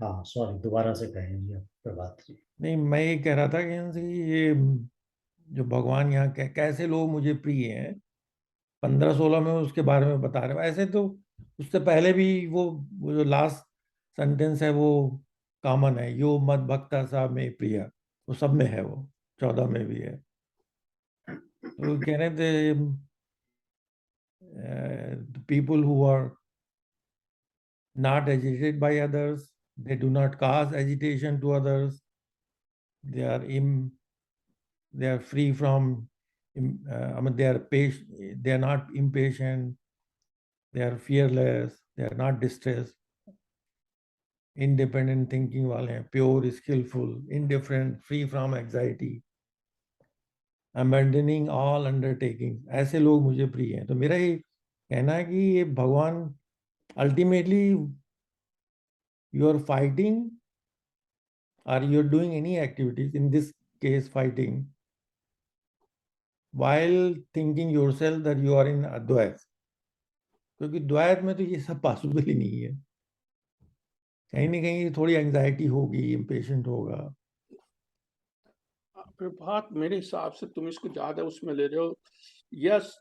हाँ सॉरी, दोबारा से कहें जी आप, प्रभात जी। नहीं, मैं ये कह रहा था कि इनसे ये जो भगवान यहाँ कैसे लोग मुझे प्रिय हैं, 15-16 में उसके बारे में बता रहे हो। ऐसे तो उससे पहले भी वो जो लास्ट सेंटेंस है वो कॉमन है, यो मत भक्ता सा में प्रिया, वो सब में है, वो 14 में भी है। तो कह रहे थे people who are not agitated by others, they do not cause agitation to others, they are they are free from I mean they are patient, they are not impatient, they are fearless, they are not distressed, independent thinking वाले हैं, pure, skillful, indifferent, free from anxiety, abandoning all undertaking, ऐसे लोग मुझे प्रिय हैं। तो मेरा ये कहना है कि ये भगवान ultimately you are fighting or you're doing any activities, in this case fighting, while thinking yourself that you are in Advait, क्योंकि द्वैत में तो ये सब पॉसिबल ही नहीं है। कहीं ना कहीं थोड़ी एंजाइटी होगी, इम्पेशेंट होगा। प्रभात, मेरे हिसाब से तुम इसको ज्यादा उसमें ले रहे हो। यस,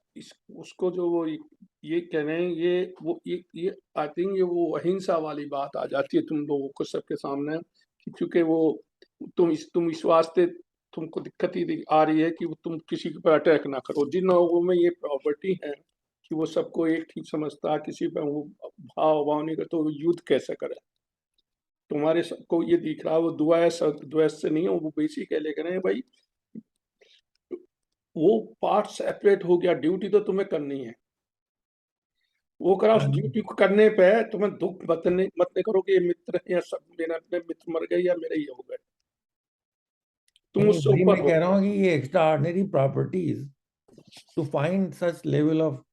उसको जो वो ये कह रहे हैं, ये आई थिंक ये वो अहिंसा वाली बात आ जाती है तुम लोगों को सबके सामने, कि चूंकि वो तुम इस वास्ते तुमको दिक्कत ही आ रही है कि तुम किसी के पर अटैक ना करो। जिन लोगों में ये प्रॉपर्टी है कि वो सबको एक ठीक समझता, किसी पर वो भाव नहीं करता, तो वो युद्ध कैसे करे? तुम्हारे सबको ये दिख रहा है वो द्वेष से नहीं है, वो बेसिक है, लेकर है भाई वो पार्ट सेपरेट हो गया। ड्यूटी तो तुम्हें करनी है, वो करा। उस ड्यूटी को करने पे तुम्हें दुख मत करो कि ये मित्र है या सब मेरा अपने मित्र मर गए या मेरे ये हो गए, तुम नहीं, उससे वही ऊपर मैं हो। कह रहा हूँ कि ये extraordinary properties, to find such level of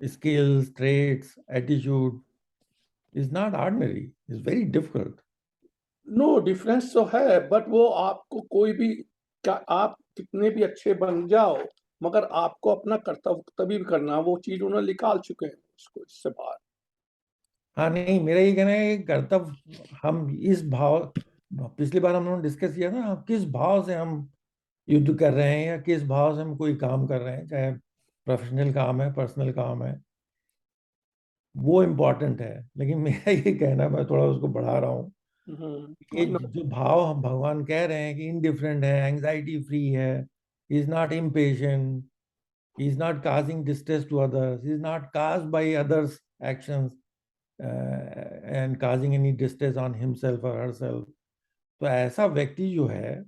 skills, traits, attitude is not ordinary, it's very difficult. No difference तो है, बट वो आपको कोई भी आप कितने भी अच्छे बन जाओ, मगर आपको अपना कर्तव्य तभी भी करना, वो चीज उन्होंने निकाल चुके हैं उसको इससे बाहर। हाँ, नहीं, मेरा ये कहना है कि कर्तव्य हम इस भाव, पिछली बार हम लोगों ने डिस्कस किया था, हम किस भाव से हम युद्ध कर रहे हैं या किस भाव से हम कोई काम कर रहे हैं, चाहे प्रोफेशनल काम है, पर्सनल काम है, वो इम्पोर्टेंट है। लेकिन मेरा ये कहना, मैं थोड़ा उसको बढ़ा रहा हूँ, ये जो भाव हम भगवान कह रहे हैं कि इनडिफरेंट है, एंजाइटी फ्री है, is not impatient, he is not causing distress to others, he is not caused by others actions and causing any distress on himself or herself। तो ऐसा व्यक्ति जो है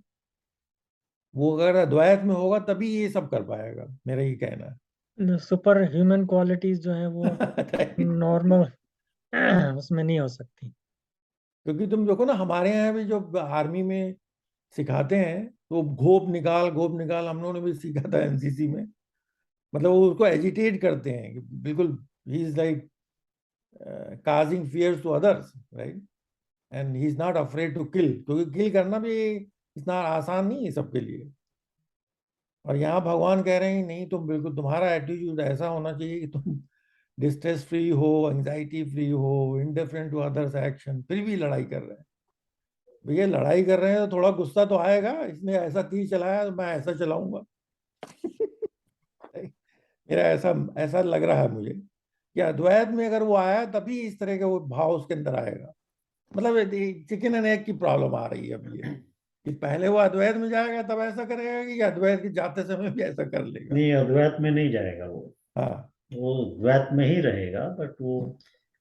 वो अगर अद्वैत में होगा तभी ये सब कर पाएगा, मेरा ये कहना सुपर ह्यूमन क्वालिटीज जो है वो है। नॉर्मल उसमें नहीं हो सकती। क्योंकि तुम देखो ना, हमारे यहाँ भी जो आर्मी में सिखाते हैं, तो घोप निकाल हम लोगों ने भी सीखा था एनसीसी में। मतलब वो उसको एजिटेट करते हैं कि बिल्कुल he is like causing fears to others, right? And he's not afraid to kill, क्योंकि किल करना भी इतना आसान नहीं है सबके लिए। और यहाँ भगवान कह रहे हैं नहीं, तुम बिल्कुल, तुम्हारा एटीट्यूड ऐसा होना चाहिए कि तुम डिस्ट्रेस फ्री हो, एंजाइटी फ्री हो, इंडिफरेंट टू अदर्स एक्शन, फिर भी लड़ाई कर रहे हैं। भैया लड़ाई कर रहे हैं तो थोड़ा गुस्सा तो आएगा, इसने ऐसा तीर चलाया तो मैं ऐसा चलाऊंगा। मेरा ऐसा ऐसा लग रहा है मुझे कि अद्वैत में अगर वो आया तभी इस तरह का वो भाव उसके अंदर आएगा। मतलब चिकन एंड एग की प्रॉब्लम आ रही है अब ये, कि पहले वो अद्वैत में जाएगा तब ऐसा करेगा कि अद्वैत के जाते समय भी ऐसा कर लेगा। नहीं, अद्वैत में नहीं जाएगा वो। हाँ, वो द्वैत में ही रहेगा, बट वो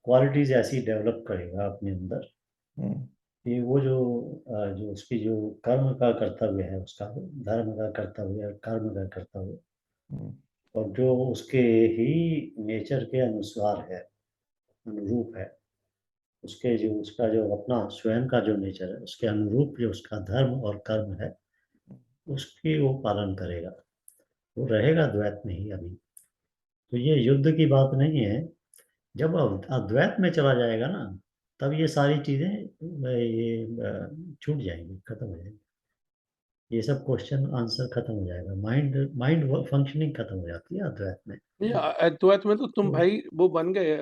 क्वालिटीज ऐसी डेवलप करेगा अपने अंदर हम्म, कि वो जो उसकी जो कर्म का कर्तव्य है, उसका धर्म का कर्तव्य है, कर्म का कर्तव्य, हम्म, और जो उसके ही नेचर के अनुसार है, अनुरूप है, उसके जो उसका जो अपना स्वयं का जो नेचर है उसके अनुरूप जो उसका धर्म और कर्म है, उसकी वो पालन करेगा, वो रहेगा द्वैत में ही अभी। तो ये युद्ध की बात नहीं है। जब अद्वैत में चला जाएगा ना, तब ये सारी चीजें ये छूट जाएंगी, खत्म हो जाएंगी। ये सब क्वेश्चन आंसर खत्म हो जाएगा, माइंड माइंड फंक्शनिंग खत्म हो जाती है अद्वैत में। ये अद्वैत में तो तुम भाई वो बन गए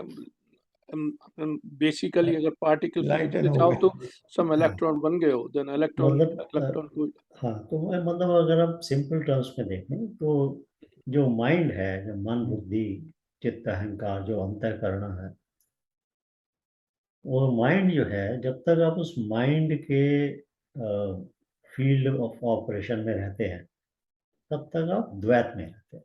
बेसिकली अगर पार्टिकल्स लाइटन से हो जाओ गए। तो सब इलेक्ट्रॉन बन गए हो, देन इलेक्ट्रॉन मतलब को हाँ, तो मतलब अगर आप सिंपल टर्म्स में देखें तो जो माइंड है, जो मन बुद्धि चित्त अहंकार जो अंतःकरण है, वो माइंड जो है, जब तक आप उस माइंड के फील्ड ऑफ ऑपरेशन में रहते हैं तब तक आप द्वैत में रहते हैं।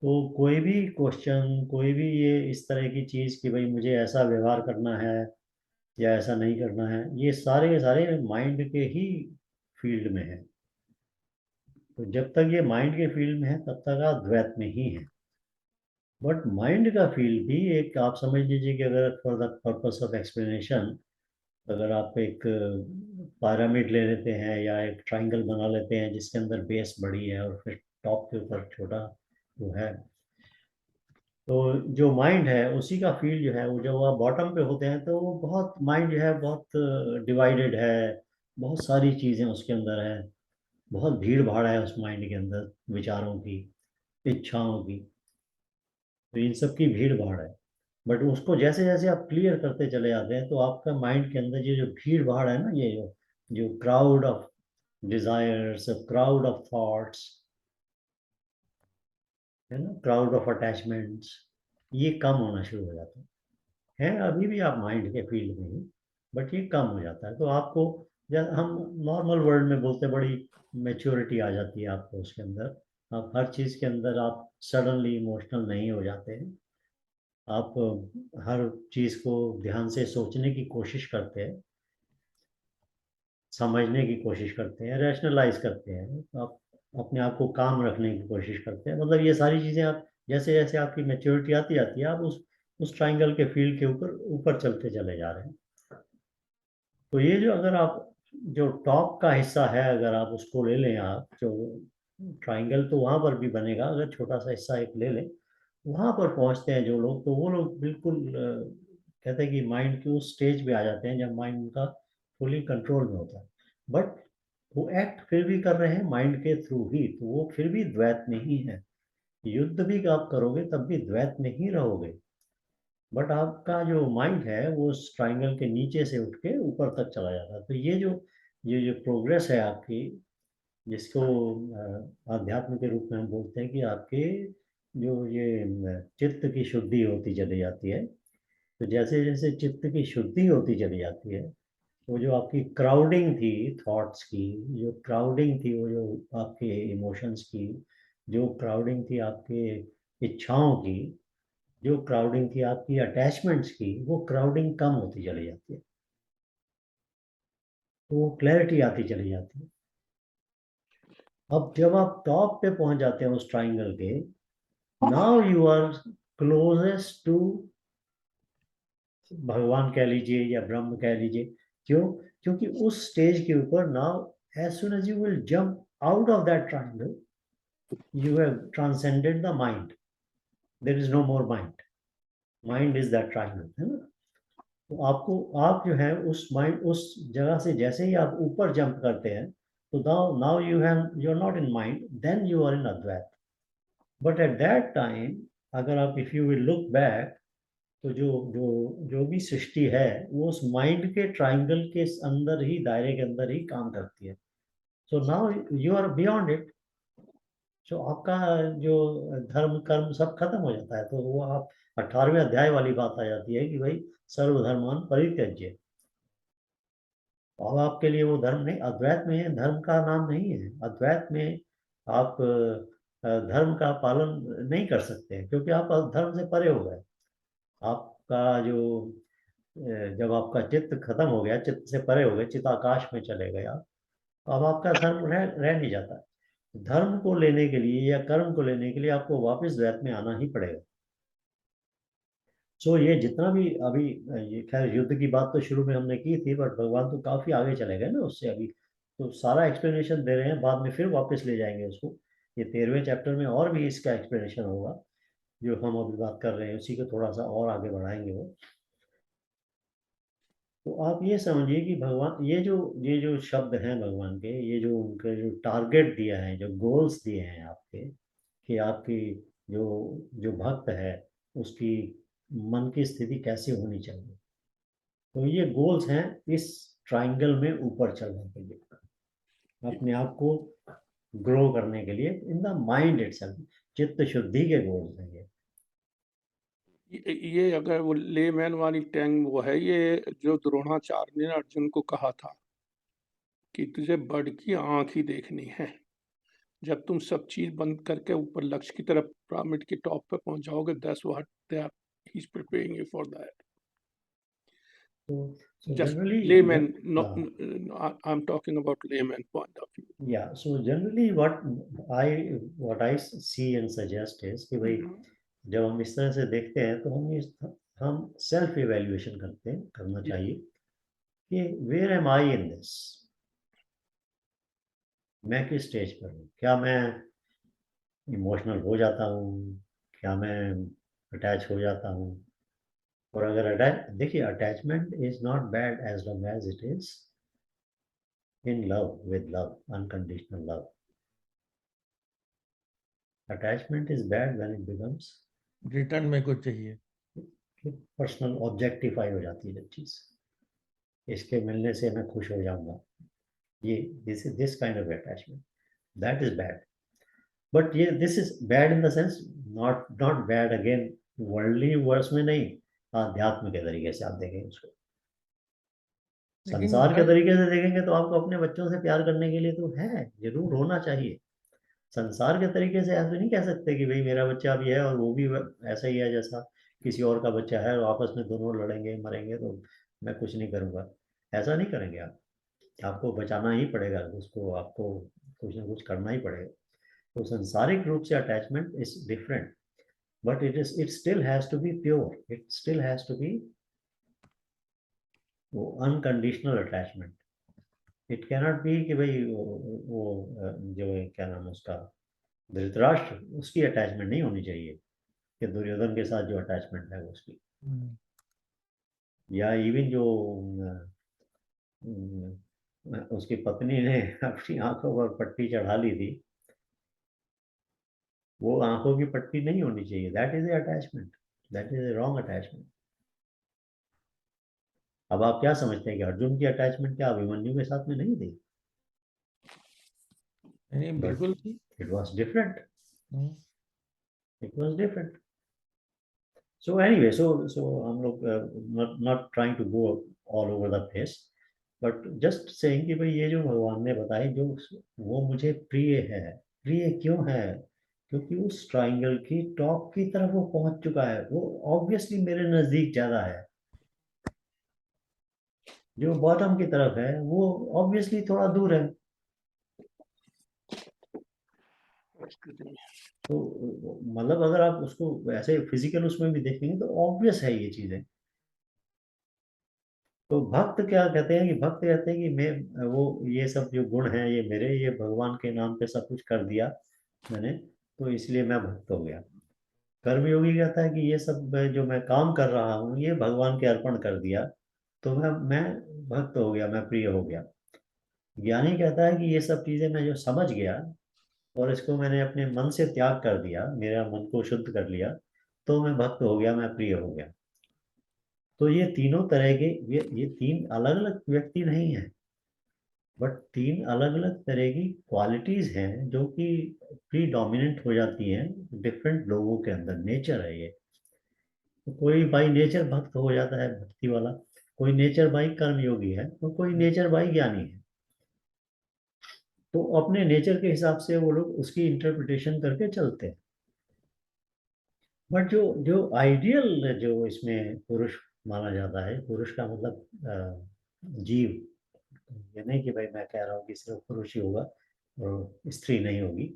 तो कोई भी क्वेश्चन, कोई भी ये इस तरह की चीज़ कि भाई मुझे ऐसा व्यवहार करना है या ऐसा नहीं करना है, ये सारे के सारे माइंड के ही फील्ड में है। तो जब तक ये माइंड के फील्ड में है तब तक आप द्वैत में ही हैं। बट माइंड का फील्ड भी एक, आप समझ लीजिए कि अगर for the purpose of explanation अगर आप एक पिरामिड ले लेते हैं या एक ट्राइंगल बना लेते हैं जिसके अंदर बेस बड़ी है और फिर टॉप के ऊपर छोटा वो है, तो जो माइंड है उसी का फील्ड जो है वो जब आप बॉटम पे होते हैं तो वो बहुत, माइंड जो है बहुत डिवाइडेड है, बहुत सारी चीज़ें उसके अंदर है, बहुत भीड़ भाड़ है उस माइंड के अंदर, विचारों की, इच्छाओं की, तो इन सब की भीड़ भाड़ है। बट उसको जैसे जैसे आप क्लियर करते चले जाते हैं तो आपका माइंड के अंदर ये जो भीड़ भाड़ है ना, ये जो crowd of desires, crowd of thoughts है ना, क्राउड ऑफ अटैचमेंट्स, ये कम होना शुरू हो जाता है अभी भी आप माइंड के फील्ड में ही, बट ये कम हो जाता है। तो आपको, जब हम नॉर्मल वर्ल्ड में बोलते हैं, बड़ी मेच्योरिटी आ जाती है आपको उसके अंदर, आप हर चीज़ के अंदर आप सडनली इमोशनल नहीं हो जाते हैं, आप हर चीज़ को ध्यान से सोचने की कोशिश करते हैं, समझने की कोशिश करते हैं, रैशनलाइज करते हैं, तो आप अपने आप को काम रखने की कोशिश करते हैं। मतलब ये सारी चीज़ें आप जैसे जैसे आपकी मेच्योरिटी आती जाती है आप उस ट्राइंगल के फील्ड के ऊपर ऊपर चलते चले जा रहे हैं। तो ये जो, अगर आप जो टॉप का हिस्सा है अगर आप उसको ले लें, आप जो ट्राइंगल तो वहाँ पर भी बनेगा, अगर छोटा सा हिस्सा एक ले लें, वहाँ पर पहुँचते हैं जो लोग, तो वो लोग बिल्कुल कहते हैं कि माइंड के उस स्टेज पे आ जाते हैं जब माइंड उनका फुली कंट्रोल में होता है। बट वो एक्ट फिर भी कर रहे हैं माइंड के थ्रू ही, तो वो फिर भी द्वैत में ही है। युद्ध भी आप करोगे तब भी द्वैत में ही रहोगे, बट आपका जो माइंड है वो उस ट्राइंगल के नीचे से उठ के ऊपर तक चला जाता है। तो ये जो प्रोग्रेस है आपकी, जिसको आध्यात्म के रूप में हम बोलते हैं कि आपके जो ये चित्त की शुद्धि होती चली जाती है, तो जैसे जैसे चित्त की शुद्धि होती चली जाती है, वो जो आपकी क्राउडिंग थी थॉट्स की, जो क्राउडिंग थी वो जो आपके इमोशंस की, जो क्राउडिंग थी आपके इच्छाओं की, जो क्राउडिंग थी आपकी अटैचमेंट्स की, वो क्राउडिंग कम होती चली जाती है, तो वो क्लैरिटी आती चली जाती है। अब जब आप टॉप पे पहुंच जाते हैं उस ट्राइंगल के, now you are closest to भगवान कह लीजिए या ब्रह्म कह लीजिए। क्यों? क्योंकि उस स्टेज के ऊपर now, as soon as you will jump out of that triangle, you have transcended the mind, there is no more mind is that triangle, है ना। तो आपको, आप जो है उस माइंड, उस जगह से जैसे ही आप ऊपर जंप करते हैं, तो now now you are not in mind, then you are in अद्वैत। बट एट दैट टाइम, अगर आप, if you will look back, तो जो जो जो भी सृष्टि है वो उस माइंड के ट्राइंगल के अंदर ही, दायरे के अंदर ही काम करती है। So now you are beyond it. जो आपका जो धर्म कर्म सब खत्म हो जाता है, तो वो आप 18वें अध्याय वाली बात आ जाती है कि भाई सर्वधर्मान परित्यज्य। अब आपके लिए वो धर्म नहीं, अद्वैत में धर्म का नाम नहीं है। अद्वैत में आप धर्म का पालन नहीं कर सकते हैं, क्योंकि आप धर्म से परे हो गए। आपका जो जब आपका चित्त खत्म हो गया, चित्त से परे हो गए, चिताकाश में चले गए आप, तो अब आपका धर्म रह नहीं जाता। धर्म को लेने के लिए या कर्म को लेने के लिए आपको वापस द्वैत में आना ही पड़ेगा। सो ये जितना भी अभी, ये खैर युद्ध की बात तो शुरू में हमने की थी, बट भगवान तो काफी आगे चले गए ना उससे अभी, तो सारा एक्सप्लेनेशन दे रहे हैं, बाद में फिर वापस ले जाएंगे उसको। ये 13वें चैप्टर में और भी इसका एक्सप्लेनेशन होगा, जो हम अभी बात कर रहे हैं उसी को थोड़ा सा और आगे बढ़ाएंगे वो। तो आप ये समझिए कि भगवान, ये जो शब्द हैं भगवान के, ये जो उनके जो टारगेट दिया है, जो गोल्स दिए हैं आपके, कि आपकी जो जो भक्त है उसकी मन की स्थिति कैसी होनी चाहिए। तो ये गोल्स हैं इस ट्राइंगल में ऊपर चलने के लिए, अपने आप को ग्रो करने के लिए इन द माइंड इटसेल्फ, चित्त शुद्धि के गोल्स हैं ये। ये अगर वो लेमैन वाली टैंग वो है, ये जो द्रोणाचार्य ने अर्जुन को कहा था कि तुझे बर्ड की आंख ही देखनी है, जब तुम सब चीज बंद करके ऊपर लक्ष्य की तरफ पिरामिड के टॉप पे पहुंच जाओगे, that's what they are he is preparing you for that. So Just generally, layman, uh, I'm talking about layman point of view. yeah, so generally what I see and suggest is कि भाई जब हम इस तरह से देखते हैं तो हम सेल्फ इवेल्युएशन करना Yeah. चाहिए कि where am I in this, मैं किस स्टेज पर हूँ, क्या मैं इमोशनल हो जाता हूँ, क्या मैं अटैच हो जाता हूँ। और अगर अटैच, देखिए attachment is not bad as long as it is in love with love, unconditional love. Attachment is bad when it becomes return में कुछ चाहिए, पर्सनल ऑब्जेक्टिफाई हो जाती है जब चीज, इसके मिलने से मैं खुश हो जाऊंगा, ये this kind of attachment, that is bad. But ये this is bad in the sense, not bad again worldly words में नहीं, आध्यात्म के तरीके से आप देखेंगे उसको, लेकिन संसार के हर तरीके से देखेंगे तो आपको अपने बच्चों से प्यार करने के लिए तो है, जरूर होना चाहिए। संसार के तरीके से ऐसे नहीं कह सकते कि भाई मेरा बच्चा भी है और वो भी ऐसा ही है जैसा किसी और का बच्चा है, और आपस में दोनों लड़ेंगे मरेंगे तो मैं कुछ नहीं करूंगा, ऐसा नहीं करेंगे आप। आपको बचाना ही पड़ेगा उसको, आपको कुछ ना कुछ करना ही पड़ेगा। तो सांसारिक रूप से attachment is different, but it still has to be pure, it still has to be वो unconditional attachment. It cannot be कि भाई वो जो क्या नाम है उसका, धृतराष्ट्र, उसकी अटैचमेंट नहीं होनी चाहिए कि दुर्योधन के साथ जो अटैचमेंट है वो उसकी, या इवन जो उसकी पत्नी ने अपनी आंखों पर पट्टी चढ़ा ली थी, वो आंखों की पट्टी नहीं होनी चाहिए, that is A attachment, that is a wrong attachment. अब आप क्या समझते हैं कि अर्जुन की अटैचमेंट क्या अभिमन्यु के साथ में नहीं थी? नहीं, बट बिल्कुल थी। It was different, hmm, it was different. So anyway, so हम लोग not trying to go all over the place, but just saying कि भाई ये जो भगवान ने बताई जो वो मुझे प्रिय है, प्रिय क्यों है? क्योंकि उस ट्राइंगल की टॉप की तरफ वो पहुंच चुका है, वो ऑब्वियसली मेरे नजदीक ज्यादा है। जो बॉटम की तरफ है वो ऑब्वियसली थोड़ा दूर है। तो मतलब अगर आप उसको ऐसे फिजिकल उसमें भी देखेंगे तो ऑब्वियस है ये चीजें। तो भक्त क्या कहते हैं कि भक्त कहते हैं कि मैं वो ये सब जो गुण हैं ये मेरे, ये भगवान के नाम पे सब कुछ कर दिया मैंने, तो इसलिए मैं भक्त हो गया। कर्मयोगी कहता है कि ये सब जो मैं काम कर रहा हूँ ये भगवान के अर्पण कर दिया, तो मैं भक्त हो गया, मैं प्रिय हो गया। ज्ञानी कहता है कि ये सब चीजें मैं जो समझ गया और इसको मैंने अपने मन से त्याग कर दिया, मेरा मन को शुद्ध कर लिया, तो मैं भक्त हो गया, मैं प्रिय हो गया। तो ये तीनों तरह के, ये तीन अलग अलग व्यक्ति नहीं है, बट तीन अलग अलग तरह की क्वालिटीज हैं जो कि प्रीडोमिनेंट हो जाती हैं डिफरेंट लोगों के अंदर, नेचर है ये। तो कोई बाई नेचर भक्त हो जाता है, भक्ति वाला, कोई नेचर बाई कर्मयोगी है, और कोई नेचर बाई ज्ञानी है। तो अपने नेचर के हिसाब से वो लोग उसकी इंटरप्रिटेशन करके चलते हैं। बट जो जो आइडियल जो इसमें पुरुष माना जाता है, पुरुष का मतलब जीव, ये नहीं कि भाई मैं कह रहा हूँ कि सिर्फ पुरुष ही होगा और स्त्री नहीं होगी,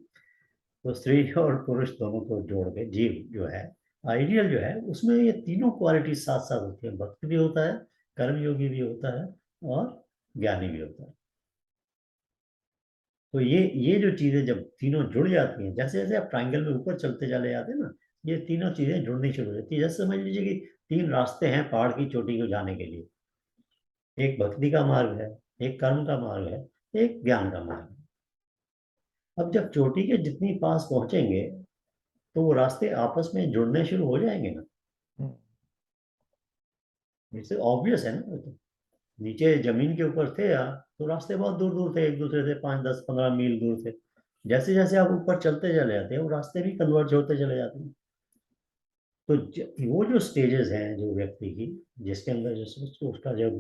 तो स्त्री और पुरुष दोनों को जोड़ के जीव जो है आइडियल जो है, उसमें ये तीनों क्वालिटी साथ साथ होती है, भक्त भी होता है, कर्मयोगी भी होता है, और ज्ञानी भी होता है। तो ये जो चीजें जब तीनों जुड़ जाती हैं, जैसे जैसे आप ट्राइंगल में ऊपर चलते चले जाते हैं ना, ये तीनों चीजें जुड़नी शुरू हो जाती है। जैसे समझ लीजिए कि तीन रास्ते हैं पहाड़ की चोटी को जाने के लिए, एक भक्ति का मार्ग है, एक कर्म का मार्ग है, एक ज्ञान का मार्ग है। अब जब चोटी के जितनी पास पहुंचेंगे तो वो रास्ते आपस में जुड़ने शुरू हो जाएंगे ना। हम्म, इससे ऑब्वियस है ना। तो नीचे जमीन के ऊपर थे आप तो रास्ते बहुत दूर दूर थे, एक दूसरे से 5, 10, 15 मील दूर थे। जैसे जैसे आप ऊपर चलते चले जाते हैं वो रास्ते भी कन्वर्ज होते चले जाते हैं। तो वो जो स्टेजेस हैं जो व्यक्ति की, जिसके अंदर जैसे उसका जब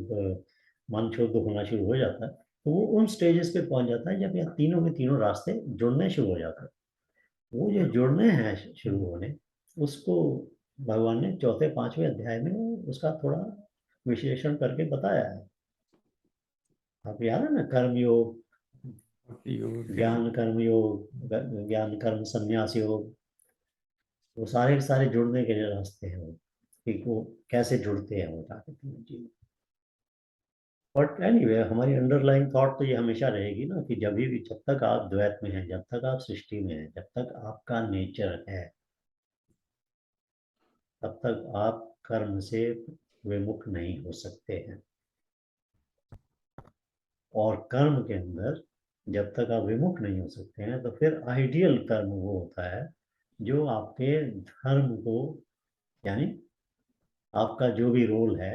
मन शुद्ध होना शुरू हो जाता है तो वो उन स्टेजेस पे पहुंच जाता है जब यहाँ तीनों के तीनों रास्ते जुड़ने शुरू हो जाते हैं। वो जो जुड़ने हैं शुरू होने, उसको भगवान ने चौथे 5वें अध्याय में उसका थोड़ा विश्लेषण करके बताया है। आप याद है ना, कर्म योग, भक्ति योग, ज्ञान कर्म योग, ज्ञान कर्म संन्यास योग, वो सारे के सारे जुड़ने के रास्ते हैं वो, कि वो कैसे जुड़ते हैं वो जाके तीनों चीजें। बट एनीवे हमारी अंडरलाइंग थॉट तो ये हमेशा रहेगी ना कि जब भी, जब तक आप द्वैत में हैं, जब तक आप सृष्टि में हैं, जब तक आपका नेचर है, तब तक आप कर्म से विमुख नहीं हो सकते हैं। और कर्म के अंदर जब तक आप विमुख नहीं हो सकते हैं तो फिर आइडियल कर्म वो होता है जो आपके धर्म को, यानी आपका जो भी रोल है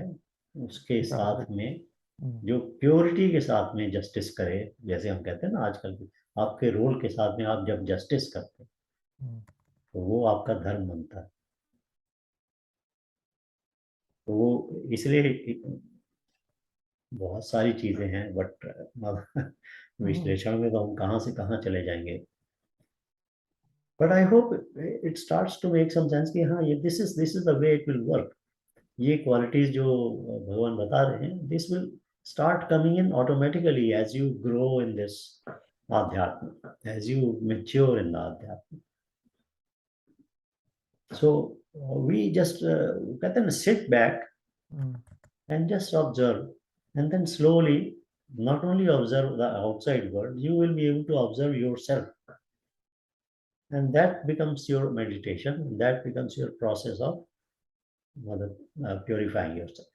उसके साथ में, जो प्योरिटी के साथ में जस्टिस करे। जैसे हम कहते हैं ना आजकल भी, आपके रोल के साथ में आप जब जस्टिस करते हैं तो वो आपका धर्म बनता है। तो वो इसलिए बहुत सारी चीजें हैं, बट विश्लेषण में तो हम कहाँ से कहाँ चले जाएंगे। But I hope it starts to make some sense कि हाँ ये this is the way it will work. ये क्वालिटीज जो भगवान बता रहे हैं, this will start coming in automatically as you grow in this आध्यात्म, as you mature in the आध्यात्म। सो वी जस्ट कहते हैं ना, sit back and just observe, and then slowly not only observe the outside world, you will be able to observe yourself, and that becomes your meditation, that becomes your process of purifying yourself.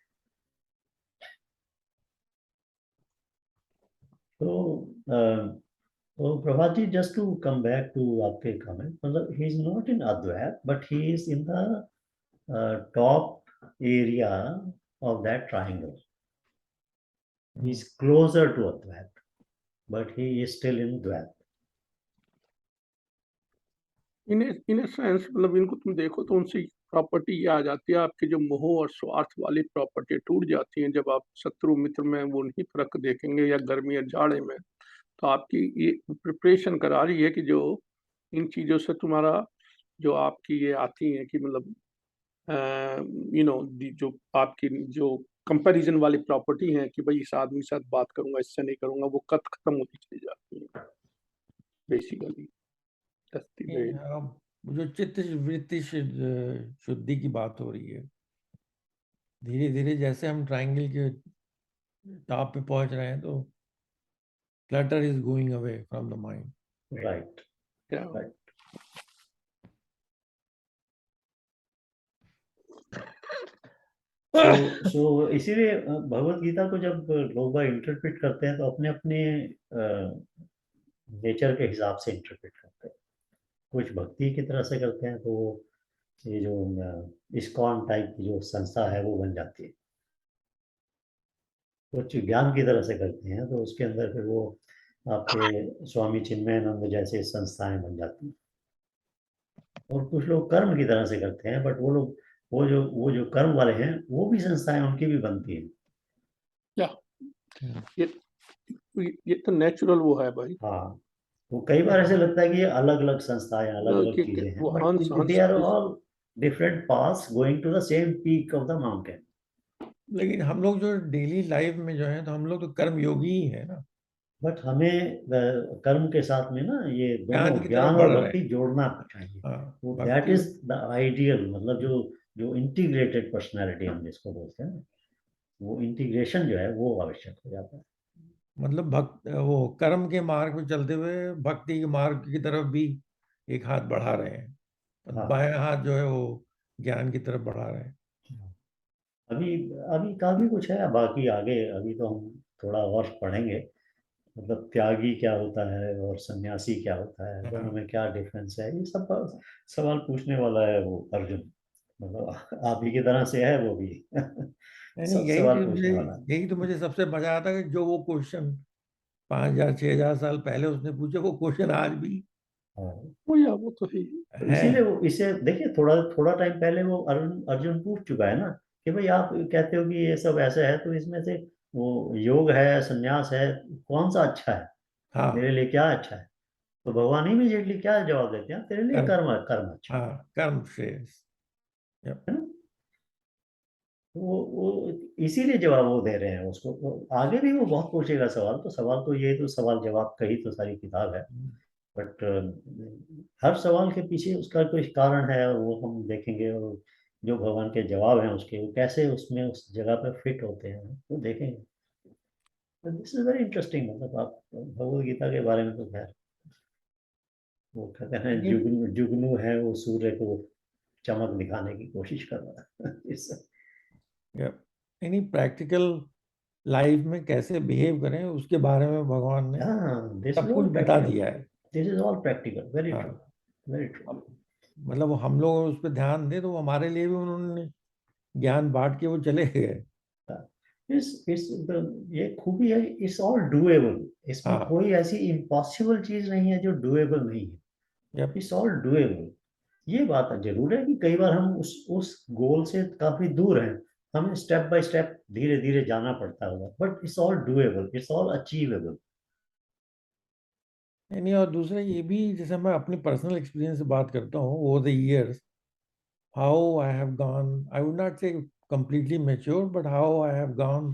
So Prabhat ji, just to come back to आपके comment, मतलब he is not in Advait, but he is in the top area of that triangle. He is closer to Advait, but he is still in Dvait. In in sense मतलब इनको तुम देखो तो उनसे property ये आ जाती है, आपकी जो मोह और स्वार्थ वाली प्रॉपर्टी टूट जाती है। जब आप शत्रु मित्र में वो नहीं फर्क देखेंगे या गर्मी या जाड़े में, तो आपकी ये प्रिपरेशन करा रही है कि जो इन चीज़ों से तुम्हारा जो आपकी ये आती है कि मतलब यू नो जो आपकी जो कंपैरिजन वाली प्रॉपर्टी है कि भाई इस आदमी के साथ बात करूंगा, इससे नहीं करूंगा, वो खत्म होती चली जाती है बेसिकली। जो चित्त वृत्ति शुद्धि की बात हो रही है, धीरे धीरे जैसे हम ट्रायंगल के टॉप पे पहुंच रहे हैं तो clutter is going away from the mind. Right, right. So इसीलिए भगवत गीता को जब लोग इंटरप्रेट करते हैं तो अपने अपने नेचर के हिसाब से इंटरप्रेट करते हैं। कुछ भक्ति की तरह से करते हैं तो ये जो इस्कॉन टाइप की जो संस्था है वो बन जाती है। कुछ ज्ञान की तरह से करते हैं तो उसके अंदर फिर वो आपके स्वामी चिन्मयानंद जैसे संस्थाएं बन जाती हैं। और कुछ लोग कर्म की तरह से करते हैं, बट वो लोग वो जो कर्म वाले हैं वो भी संस्थाएं उनकी भी बनती हैं। ये तो नेचुरल वो है भाई। हाँ, वो कई बार ऐसे लगता है कि ये अलग अलग संस्थाएं, अलग अलग चीजें हैं, but they are all different paths going to the same peak of the mountain. लेकिन हम लोग जो डेली लाइफ में जो है तो हम लोग तो कर्म योगी ही है ना। बट हमें कर्म के साथ में ना ये दोनों की ज्ञान तरफ और बढ़ रहे भक्ति जोड़ना चाहिए। वो दैट इज द आइडियल, मतलब जो इंटीग्रेटेड पर्सनालिटी हम जिसको बोलते हैं, वो इंटीग्रेशन जो है वो आवश्यक हो जाता है। मतलब वो कर्म के मार्ग पे चलते हुए भक्ति के मार्ग की तरफ भी एक हाथ बढ़ा रहे हैं, हाँ। बाएं हाथ जो है वो ज्ञान की तरफ बढ़ा रहे हैं। अभी अभी काफी कुछ है बाकी आगे, अभी तो हम थोड़ा और पढ़ेंगे, मतलब त्यागी क्या होता है और सन्यासी क्या होता है, दोनों में क्या डिफरेंस है, ये सब सवाल पूछने वाला है वो अर्जुन। मतलब आप ही की तरह से है वो भी। नहीं सब सवाल पूछने वाला। यही तो मुझे सबसे मजा आता है कि जो वो क्वेश्चन 5,000 6,000 साल पहले उसने पूछे, वो क्वेश्चन आज भी हाँ। वो तो है। तो है। इसीलिए वो इसे देखिए, थोड़ा थोड़ा टाइम पहले वो अर्जुन पूछ चुका है ना कि भाई आप कहते हो कि ये सब ऐसे है, तो इसमें से वो योग है, संन्यास है, कौन सा अच्छा है, हाँ, मेरे लिए क्या अच्छा है? तो भगवान इमीडिएटली क्या जवाब देते हैं, तेरे लिए कर्म। कर्म कर्म अच्छा है। हाँ, कर्म श्रेयस। Yep. है ना? वो इसीलिए जवाब वो दे रहे हैं उसको। आगे भी वो बहुत पूछेगा सवाल, तो सवाल तो ये तो सवाल जवाब का ही तो सारी किताब है। बट हर सवाल के पीछे उसका कोई कारण है, और वो हम देखेंगे, और जो भगवान के जवाब हैं उसके, वो कैसे उसमें उस जगह पे फिट होते हैं वो देखेंगे। This is very interesting. मतलब आप भगवद गीता के बारे में तो खैर, वो कहते हैं जुगनू जुगनू है, वो सूर्य को चमक दिखाने की कोशिश कर रहा है। Yep. नहीं, प्रैक्टिकल लाइफ में कैसे बिहेव करें उसके बारे में भगवान ने हाँ, दिस इज सब कुछ ऑल बता प्रैक्टिकल। दिया है। This is all practical, very true, हाँ, वेरी ट्रू। मतलब वो हम लोग उस पर ध्यान दें तो हमारे लिए भी उन्होंने ज्ञान बांट के वो चले गए। इस ये खूबी है, इट्स ऑल डूएबल। इसमें हाँ। कोई ऐसी इम्पॉसिबल चीज नहीं है जो डूएबल नहीं है। Yep. It's all doable. ये बात जरूर है कि कई बार हम उस गोल से काफी दूर हैं, हमें स्टेप बाय स्टेप धीरे धीरे जाना पड़ता होगा, but it's all doable, it's all achievable. नहीं, और दूसरा ये भी, जैसे मैं अपनी पर्सनल एक्सपीरियंस से बात करता हूँ over the years, how I have gone, I would not say completely mature, but how I have gone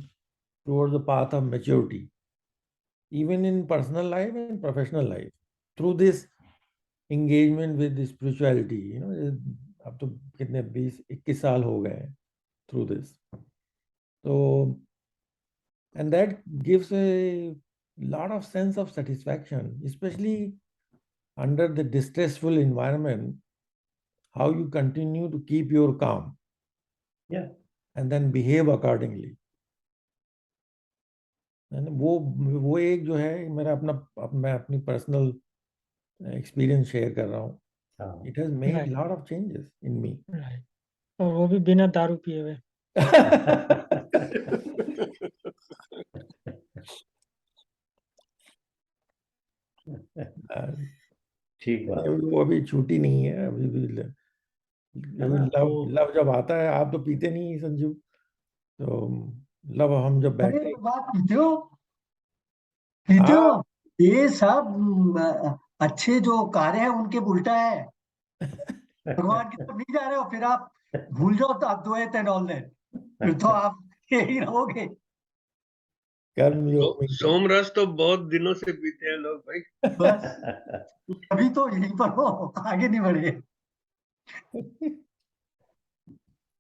towards the path of maturity, even in personal life and professional life, through this engagement with the spirituality. अब तो कितने 20-21 साल हो गए हैं through this. So, and that gives a lot of sense of satisfaction, especially under the distressful environment, how you continue to keep your calm Yeah. and then behave accordingly. वो एक जो है मेरा मैं अपनी पर्सनल एक्सपीरियंस शेयर कर रहा हूँ. हाँ। It has made Right. Lot of changes in me. Right, और वो भी बिना दारू पिए हुए। ठीक बात। वो अभी छूटी नहीं है अभी भी. है ना? लव लव जब आता है, आप तो पीते नहीं संजू, तो लव हम जब अरे बैठते. बात पीते हो, पीते हो? हाँ. ये सब अच्छे जो कार्य है उनके उल्टा है। भगवान की तरफ नहीं जा रहे हो, फिर आप भूल जाओ तो आप द्वैत एंड ऑल दैट, फिर तो आप यही रहोगे। कर्म योग में सोमरस तो बहुत दिनों से पीते हैं लोग भाई। बस अभी तो यहीं पर हो, आगे नहीं बढ़े।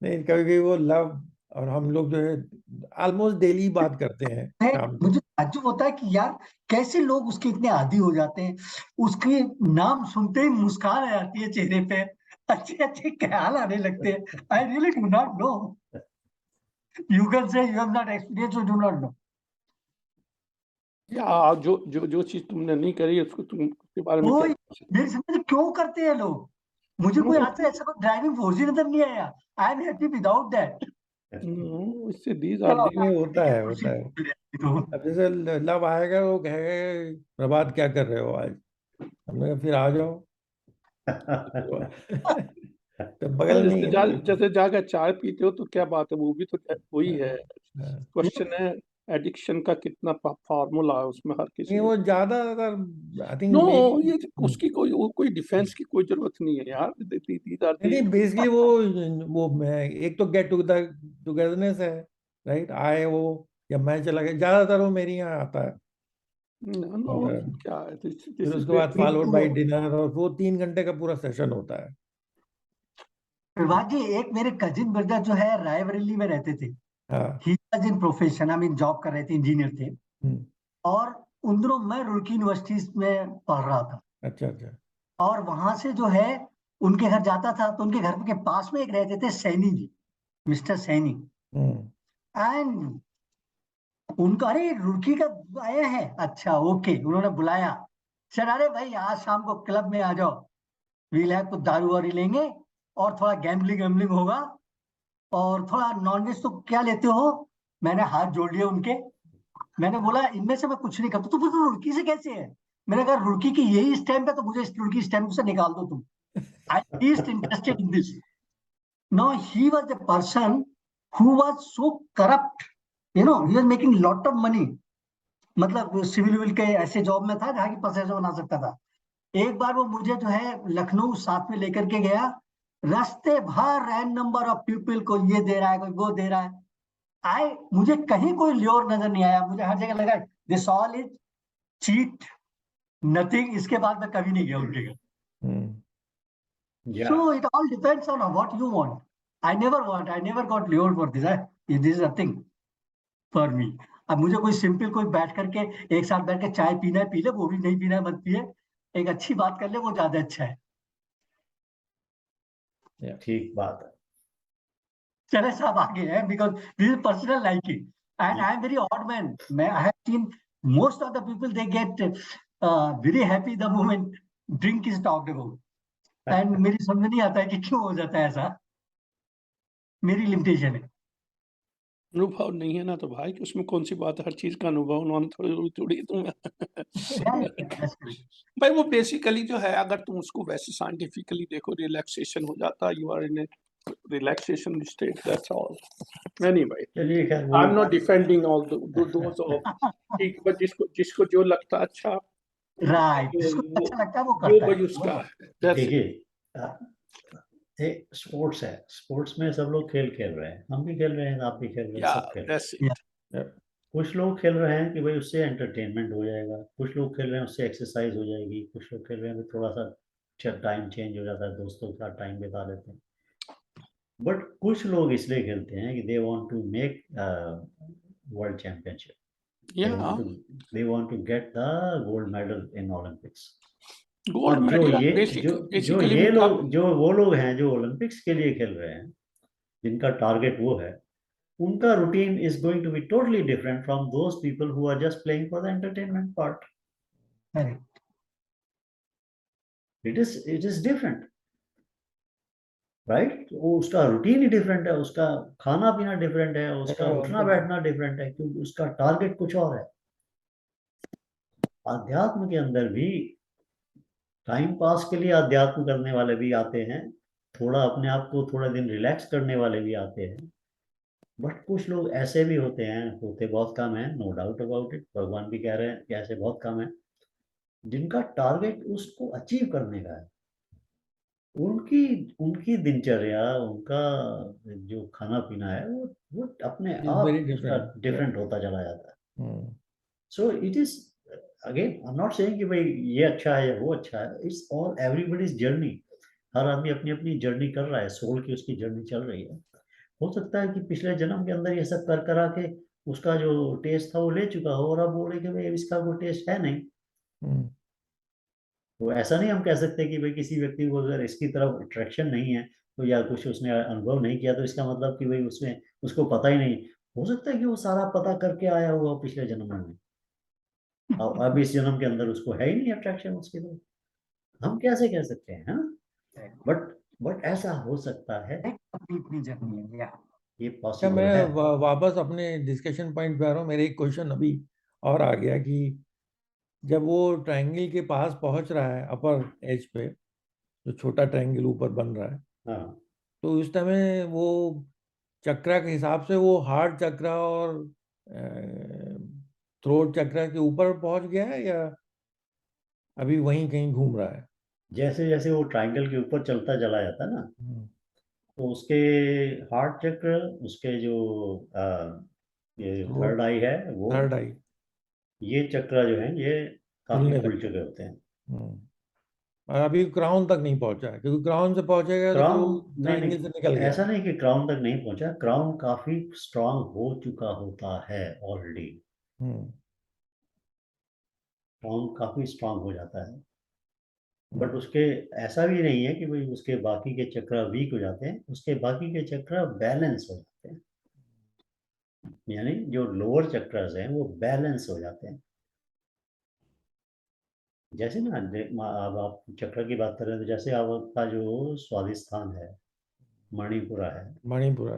नहीं, कभी कभी वो लव और हम लोग जो है ऑलमोस्ट डेली बात करते हैं शाम को. मुझे ताज्जुब होता है कि यार कैसे लोग उसके इतने आदी हो जाते हैं। उसके नाम सुनते ही मुस्कान आ जाती है चेहरे पे, अच्छे अच्छे ख्याल आने लगते हैं। I really do not know, you can say you have not experience, you do not know. या जो चीज तुमने नहीं करी उसको तुम उसके बारे में क्या मेरी समझ क्यों करते हैं लोग। मुझे कोई आज तक ऐसा कोई ड्राइविंग फोर्स ही नजर नहीं आया। I am happy without that. इससे दीज आर नहीं, होता है. अब जैसे लव आएगा वो कहेगा प्रभात क्या कर रहे हो आज, हमने कहा फिर आ जाओ. तो बगल में ही है ना. जैसे जाकर चाय पीते हो तो क्या बात है, वो भी तो वही है। क्वेश्चन है एडिक्शन का कितना फार्मूला है उसमें हर किसी नहीं, वो ज्यादातर आई थिंक नो ये उसकी कोई डिफेंस की कोई जरूरत नहीं है यार। नहीं, बेसिकली वो एक तो गेट टुगेदरनेस है, राइट. आए वो या मैं चला गया, ज्यादातर वो मेरे यहाँ आता है. और क्या है फिर उसके बाद फॉलोड बाय डिनर, और वो 3 घंटे का पूरा सेशन होता है. प्रभात जी, एक मेरे कजिन ब्रदर जो है रायबरेली में रहते थे। हाँ. He was in profession, I mean job कर रहे थे, इंजीनियर थे। और उन दिनों मैं रुड़की यूनिवर्सिटी में पढ़ रहा था। अच्छा अच्छा. और वहां से जो है उनके घर जाता था, तो उनके घर के पास में एक रहते थे सैनी जी, मिस्टर सैनी। एंड उनका, अरे रुड़की का आया है, अच्छा ओके, उन्होंने बुलाया। सर अरे भाई आज शाम को क्लब में आ जाओ, वील है कुछ दारू वारू लेंगे और थोड़ा गैम्बलिंग वैम्बलिंग होगा और थोड़ा नॉनवेज तो क्या लेते हो? मैंने हाथ जोड़ लिए उनके। मैंने बोला इनमें से मैं कुछ नहीं करता। तो बोलते रुड़की से कैसे है? मैंने कहा रुड़की की यही स्टैम्प है तो मुझे इस रुड़की स्टैम्प से निकाल दो तुम। I least interested in this. Now he was a person who was so corrupt, he was making lot of money. मतलब सिविल के ऐसे जॉब में था जहाँ की पैसे बना सकता था। एक बार वो मुझे जो है लखनऊ साथ में लेकर के गया, रास्ते भर रैंड नंबर ऑफ पीपल को ये दे रहा है, कोई वो दे रहा है। मुझे कहीं कोई ल्योर नजर नहीं आया। मुझे हर जगह लगा this all is cheat, nothing. इसके बाद मैं कभी नहीं गया उनके घर। Yeah. So it all depends on what you want. I never got lured for this. This is a thing for me. अब मुझे कोई सिंपल कोई बैठ करके एक साथ बैठ के चाय पीना है पी ले, वो भी नहीं पीना है मत पिए, एक अच्छी बात कर ले, वो ज्यादा अच्छा है। ठीक बात है। चले साहब आगे है, because this is personal liking and I am very odd man. मैं I have seen most of the people they get very happy the moment drink is talked about, and मेरी समझ नहीं आता है कि क्यों हो जाता है ऐसा। मेरी लिमिटेशन है। अनुभव नहीं है ना तो भाई कि उसमें कौन सी बात है, हर चीज का अनुभव उन्होंने थोड़ी थोड़ी भाई वो बेसिकली जो है, अगर तुम उसको वैसे साइंटिफिकली देखो, रिलैक्सेशन हो जाता, you are in a relaxation state, that's all. नहीं भाई, चलिए खैर I am not defending all those of, ठीक, बट जिसको जो लगता अच्छा, राइट, जिसको अच्छा लगता है वो करता भाई है। उसका। देखिए स्पोर्ट्स है, स्पोर्ट्स में सब लोग खेल खेल रहे हैं, हम भी खेल रहे हैं, आप भी खेल रहे हैं, सब खेल रहे हैं। कुछ लोग खेल रहे हैं कि भाई उससे एंटरटेनमेंट हो जाएगा, कुछ लोग खेल रहे हैं उससे एक्सरसाइज हो जाएगी, कुछ लोग खेल रहे हैं थोड़ा सा टाइम चेंज हो जाता है, दोस्तों के साथ टाइम बिता लेते हैं। बट कुछ लोग इसलिए खेलते हैं कि they want to make world championship, they want to get the gold medal in Olympics। Gold अब मेडल जो वो लोग हैं जो ओलंपिक्स के लिए खेल रहे हैं, जिनका टारगेट वो है, उनका routine is going to be totally different from those people who are just playing for the entertainment part. It is different, right? उसका रूटीन ही डिफरेंट है, उसका खाना पीना डिफरेंट है, उसका उठना बैठना डिफरेंट है, क्योंकि उसका टारगेट कुछ और है। अध्यात्म के अंदर भी टाइम पास के लिए अध्यात्म करने वाले भी आते हैं, थोड़ा अपने आप को थोड़ा दिन रिलैक्स करने वाले भी आते हैं, बट कुछ लोग ऐसे भी होते हैं, होते बहुत कम है, नो डाउट अबाउट इट, भगवान भी कह रहे हैं कि ऐसे बहुत कम है, जिनका टारगेट उसको अचीव करने का है। उनकी उनकी दिनचर्या, उनका जो खाना पीना है वो अपने आप उसका डिफरेंट होता चला जाता है। So it is again, I am not saying कि भाई ये अच्छा है या वो अच्छा है, इट्स ऑल एवरीबॉडीज जर्नी। हर आदमी अपनी अपनी जर्नी कर रहा है, सोल की उसकी जर्नी चल रही है। हो सकता है कि पिछले जन्म के अंदर ये सब कर करा के उसका जो टेस्ट था वो ले चुका हो, और अब बोले कि भाई इसका कोई टेस्ट है नहीं। तो ऐसा नहीं हम कह सकते कि भाई किसी व्यक्ति को अगर इसकी तरफ अट्रैक्शन नहीं है तो, या कुछ उसने अनुभव नहीं किया, तो इसका मतलब कि भाई उसमें उसको पता ही नहीं। हो सकता है कि वो सारा पता करके आया हुआ पिछले जन्म में, और अब इस जन्म के अंदर उसको है ही नहीं अट्रैक्शन उसकी तरफ। हम कैसे कह सकते हैं? बट ऐसा हो सकता है, ये पॉसिबल मैं है। वापस अपने डिस्कशन पॉइंट पे आ रहा हूँ। मेरे एक क्वेश्चन अभी और आ गया कि जब वो ट्रायंगल के पास पहुंच रहा है, अपर एज पे जो छोटा ट्रायंगल ऊपर बन रहा है, हाँ, तो उस टाइम वो चक्रा के हिसाब से वो हार्ट चक्रा और थ्रोट चक्रा के ऊपर पहुंच गया है या अभी वहीं कहीं घूम रहा है? जैसे जैसे वो ट्रायंगल के ऊपर चलता चला जाता है ना, तो उसके हार्ट चक्र, उसके जो ये थर्ड आई है, वो थर्ड आई, ये चक्र जो है ये काफी खुल चुके होते हैं। और अभी क्राउन तक नहीं पहुंचा है, क्योंकि क्राउन से पहुंचेगा तो क्राउन वो ट्रायंगल से निकल गया। ऐसा नहीं कि क्राउन तक नहीं पहुंचा, क्राउन काफी स्ट्रांग हो चुका होता है ऑलरेडी। क्राउन काफी स्ट्रांग हो जाता है, बट उसके ऐसा भी नहीं है कि भाई उसके बाकी के चक्र वीक हो जाते हैं, उसके बाकी के चक्र बैलेंस हो जाते हैं, यानी जो लोअर चक्रास हैं वो बैलेंस हो जाते हैं। जैसे ना अब आप चक्र की बात कर रहे हैं, तो जैसे आपका जो स्वादिष्ठान है, मणिपुरा है मणिपुरा।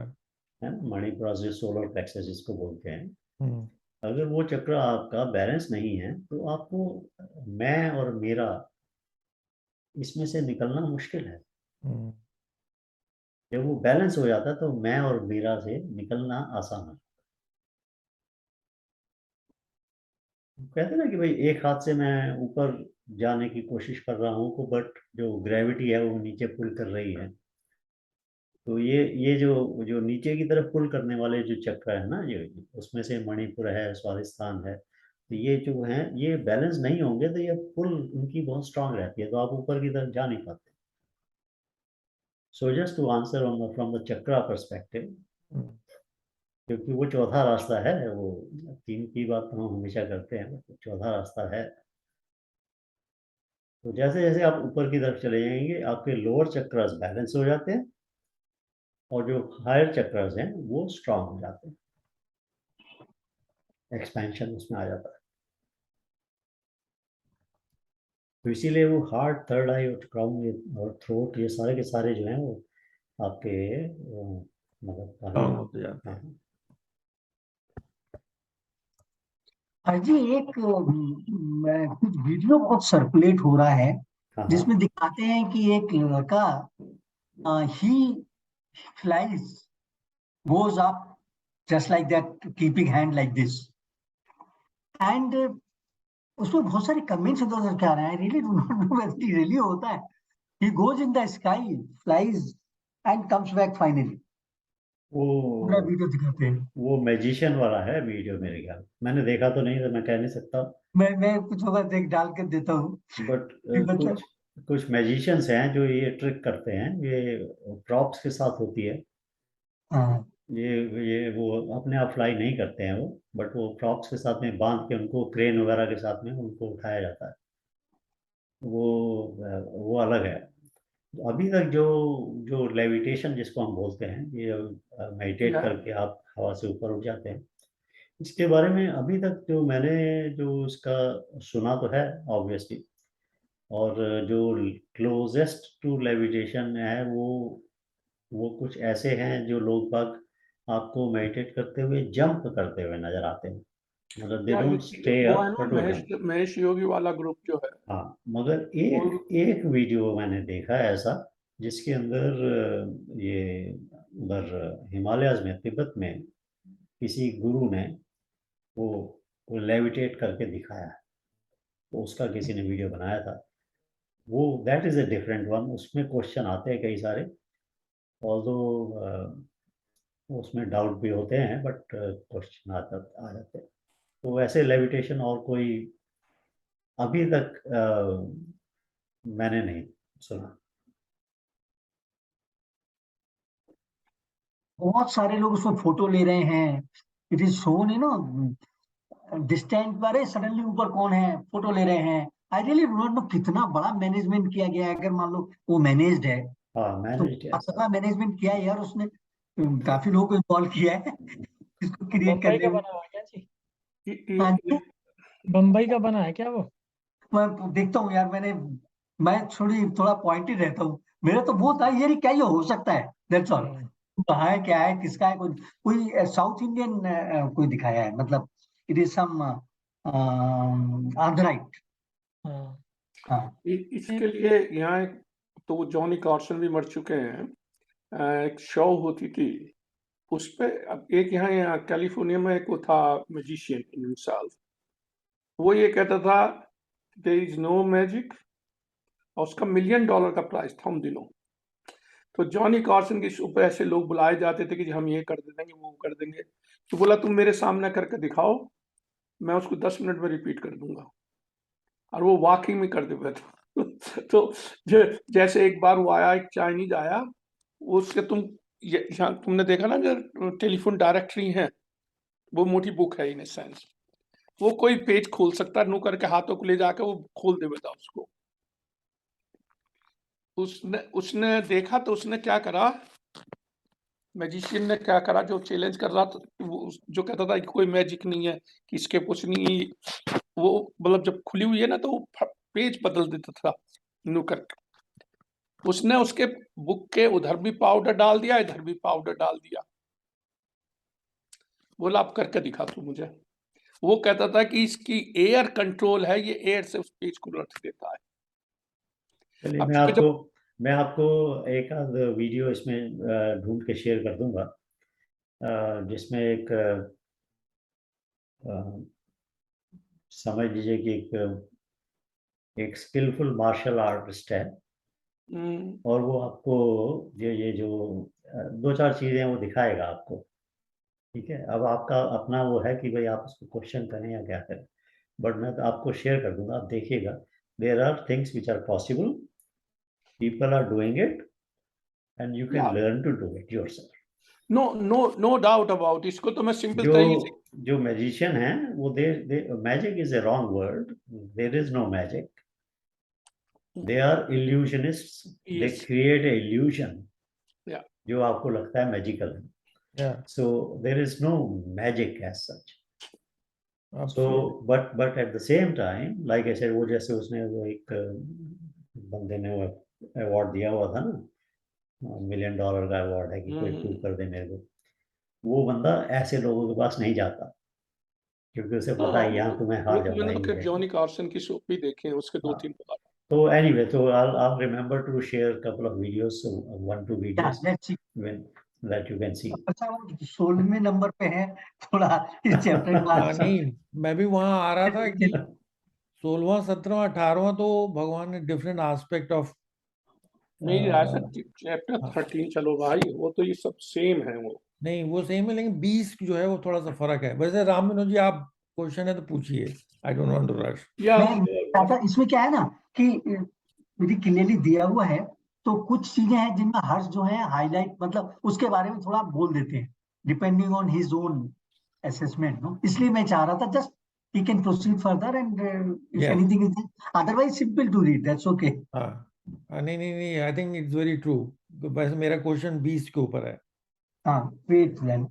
ना, मणिपुरा जो सोलर प्लेक्सस जिसको बोलते हैं, हम्म, अगर वो चक्र आपका बैलेंस नहीं है तो आपको मैं और मेरा इसमें से निकलना मुश्किल है। हम्म, जब वो बैलेंस हो जाता है तो मैं और मेरा से निकलना आसान है। कहते हैं ना कि भाई एक हाथ से मैं ऊपर जाने की कोशिश कर रहा हूँ, बट जो ग्रेविटी है वो नीचे पुल कर रही है। तो ये जो नीचे की तरफ पुल करने वाले जो चक्र है ना, ये उसमें से मणिपुर है, स्वादिष्ठान है, तो ये जो है ये बैलेंस नहीं होंगे तो ये पुल उनकी बहुत स्ट्रांग रहती है, तो आप ऊपर की तरफ जा नहीं पाते। So just to answer on from the chakra perspective, hmm. क्योंकि वो चौथा रास्ता है, वो तीन की बात हम हमेशा करते हैं, तो चौथा रास्ता है। तो जैसे जैसे आप ऊपर की तरफ चले जाएंगे आपके लोअर चक्रास बैलेंस हो जाते हैं और जो हायर चक्रास हैं वो स्ट्रांग हो जाते हैं, एक्सपेंशन उसमें आ जाता है। तो इसीलिए वो हार्ट, थर्ड आई और क्राउन और थ्रोट, ये सारे के सारे जो हैं वो आपके मतलब स्ट्रांग होते जाते हैं। जी एक कुछ वीडियो बहुत सर्कुलेट हो रहा है हाँ जिसमें दिखाते हैं कि एक लड़का ही flies goes up just like that, keeping hand like this, and उसमें बहुत सारे कमेंट्स इधर उधर के आ रहे हैं। Really do not know whether it really होता है। He goes in the sky, flies and comes back finally. पूरा वो वीडियो दिखाते हैं। वो मैजिशियन वाला है वीडियो, मेरे ख्याल मैंने देखा तो नहीं, तो मैं कह नहीं सकता, मैं कुछ होगा देख डाल के देता हूँ बट कि मतलब कुछ मैजिशियंस हैं जो ये ट्रिक करते हैं, ये प्रॉप्स के साथ होती है। हाँ ये वो अपने आप फ्लाई नहीं करते हैं वो, बट वो प्रॉप्स के साथ में बांध के उनको क्रेन वगैरह के साथ में उनको उठाया जाता है। वो वो अलग है। अभी तक जो जो लेविटेशन जिसको हम बोलते हैं, ये मेडिटेट या करके आप हवा से ऊपर उठ जाते हैं, इसके बारे में अभी तक जो मैंने जो इसका सुना तो है ऑब्वियसली, और जो क्लोजेस्ट टू लेविटेशन है वो कुछ ऐसे हैं जो लोग बाग आपको मेडिटेट करते हुए जंप करते हुए नजर आते हैं, मतलब दे या डोंट स्टे वो है अप ना बट वो जंप। महेश योगी वाला ग्रुप जो है हाँ, मगर वो एक वीडियो मैंने देखा है ऐसा, जिसके अंदर ये उधर हिमालयाज में, तिब्बत में किसी गुरु ने वो वो लेविटेट करके दिखाया है, तो उसका किसी ने वीडियो बनाया था। वो that is a different one, उसमें क्वेश्चन आते हैं कई सारे, ऑल्दो उसमें डाउट भी होते हैं, बट क्वेश्चन आ जाते हैं। तो वैसे लेविटेशन और कोई अभी तक मैंने नहीं सुना। बहुत सारे लोग उसमें फोटो ले रहे हैं। It is shown you know distant पर, सडनली ऊपर कौन है, फोटो ले रहे हैं। I really do not know कितना बड़ा मैनेजमेंट किया गया है। अगर मान लो वो मैनेज्ड है हाँ, तो मैनेज्ड है बहुत सब। बड़ा मैनेजमेंट किया है यार उसने। काफी लोगों को इन्वॉल्व किया है इसको क्रिएट बम्बई करने का में। बना हुआ है क्या जी? हाँ जी, बम्बई का बना है क्या वो? मैं देखता हूँ यार। मैं थोड़ा पॉइंटेड रहता हूँ। मेरा तो वो था यार, क्या ये हो सकता है, दैट्स ऑल। हम्म, कहाँ है, क्या है, किसका है, कोई कोई साउथ इंडियन कोई दिखाया है, मतलब इट इज सम आंध्राइट। हाँ। हाँ इसके लिए यहाँ तो वो जॉनी कार्सन भी मर चुके हैं। एक शो होती थी उस पे, अब एक यहाँ कैलिफोर्निया में एक वो था मैजिशियन हिमसेल्फ, वो ये कहता था देयर इज नो मैजिक, और उसका $1 मिलियन का प्राइस था उन दिनों। तो जॉनी कार्सन के ऊपर ऐसे लोग बुलाए जाते थे कि जी हम ये कर देंगे वो कर देंगे। तो बोला तुम मेरे सामने करके दिखाओ, मैं उसको 10 मिनट में रिपीट कर दूंगा, और वो वाकई में कर देता था। तो जैसे एक बार वो आया, एक चाइनीज आया, उससे यहाँ तुमने देखा ना जो टेलीफोन डायरेक्टरी है, वो मोटी बुक है इन सेंस, वो कोई पेज खोल सकता है, नु करके हाथों को ले जाकर वो खोल देता उसको। उसने उसने देखा तो उसने क्या करा, मैजिशियन ने क्या करा, जो चैलेंज कर रहा था, जो कहता था कि कोई मैजिक नहीं है, कि इसके कुछ नहीं, वो मतलब जब खुली हुई है ना तो वो पेज बदल देता था नु करके। उसने उसके बुक के उधर भी पाउडर डाल दिया, इधर भी पाउडर डाल दिया। बोला आप करके दिखा तू मुझे। वो कहता था कि इसकी एयर कंट्रोल है, ये एयर से उस पेज को रख देता है। चलिए अब मैं चूंकि जब आपको एक आध वीडियो इसमें ढूंढ के शेयर कर दूंगा, जिसमें एक समझ लीजिए कि एक स्किलफुल मार्शल आर्टिस्ट है, और वो आपको ये जो दो चार चीजें वो दिखाएगा आपको। ठीक है, अब आपका अपना वो है कि भाई आप उसको क्वेश्चन करें या क्या करें, बट मैं तो आपको शेयर कर दूंगा, आप देखिएगा। There are things which are possible, people are doing it, and you can learn to do it yourself. No doubt about, इसको तो मैं सिंपल जो तरीके से जो मैजिशियन है वो magic is a wrong word, there is no magic, they are illusionists, they Yes. Create a illusion Yeah. जो आपको लगता है मैजिकल है। Yeah, So there is no magic as such. absolutely. So but at the same time, like I said, वो जैसे उसने वो एक बंदे ने वो अवार्ड दिया हुआ था ना, $1 million का अवार्ड है कि कोई प्रूव कर दे मेरे को, वो बंदा ऐसे लोगों के पास नहीं जाता, क्योंकि उसे पता है यहाँ तो मैं हार जाऊंगा मैंने ही तो नहीं। जॉनी कार्सन की शो भी देखे हैं, उसके 2-3 बार। So anyway, so I'll remember to share a couple of videos, so 1-2 Yeah, videos let's see. when that you can see. अच्छा वो 16वें नंबर पे है, थोड़ा इस चैप्टर के बाद नहीं, मैं भी वहां आ रहा था कि 16वां 17वां 18वां तो भगवान ने डिफरेंट एस्पेक्ट ऑफ नहीं राजा चैप्टर 13 चलो भाई, वो तो ये सब सेम है वो। नहीं वो सेम है, लेकिन 20 जो है वो थोड़ा सा फर्क है। वैसे राम विनोद जी आप क्वेश्चन है तो पूछिए, I don't want to rush. दादा इसमें क्या है ना कि यदि क्लियरली दिया हुआ है तो कुछ चीजें हैं जिनमें हर्ष जो है हाईलाइट, मतलब उसके बारे में थोड़ा बोल देते हैं depending on his own assessment, no, इसलिए मैं चाह रहा था just he can proceed further and if Yes. anything is otherwise simple to read, that's okay. नहीं, I think it's very true. वैसे मेरा क्वेश्चन 20 के ऊपर है, हाँ wait then.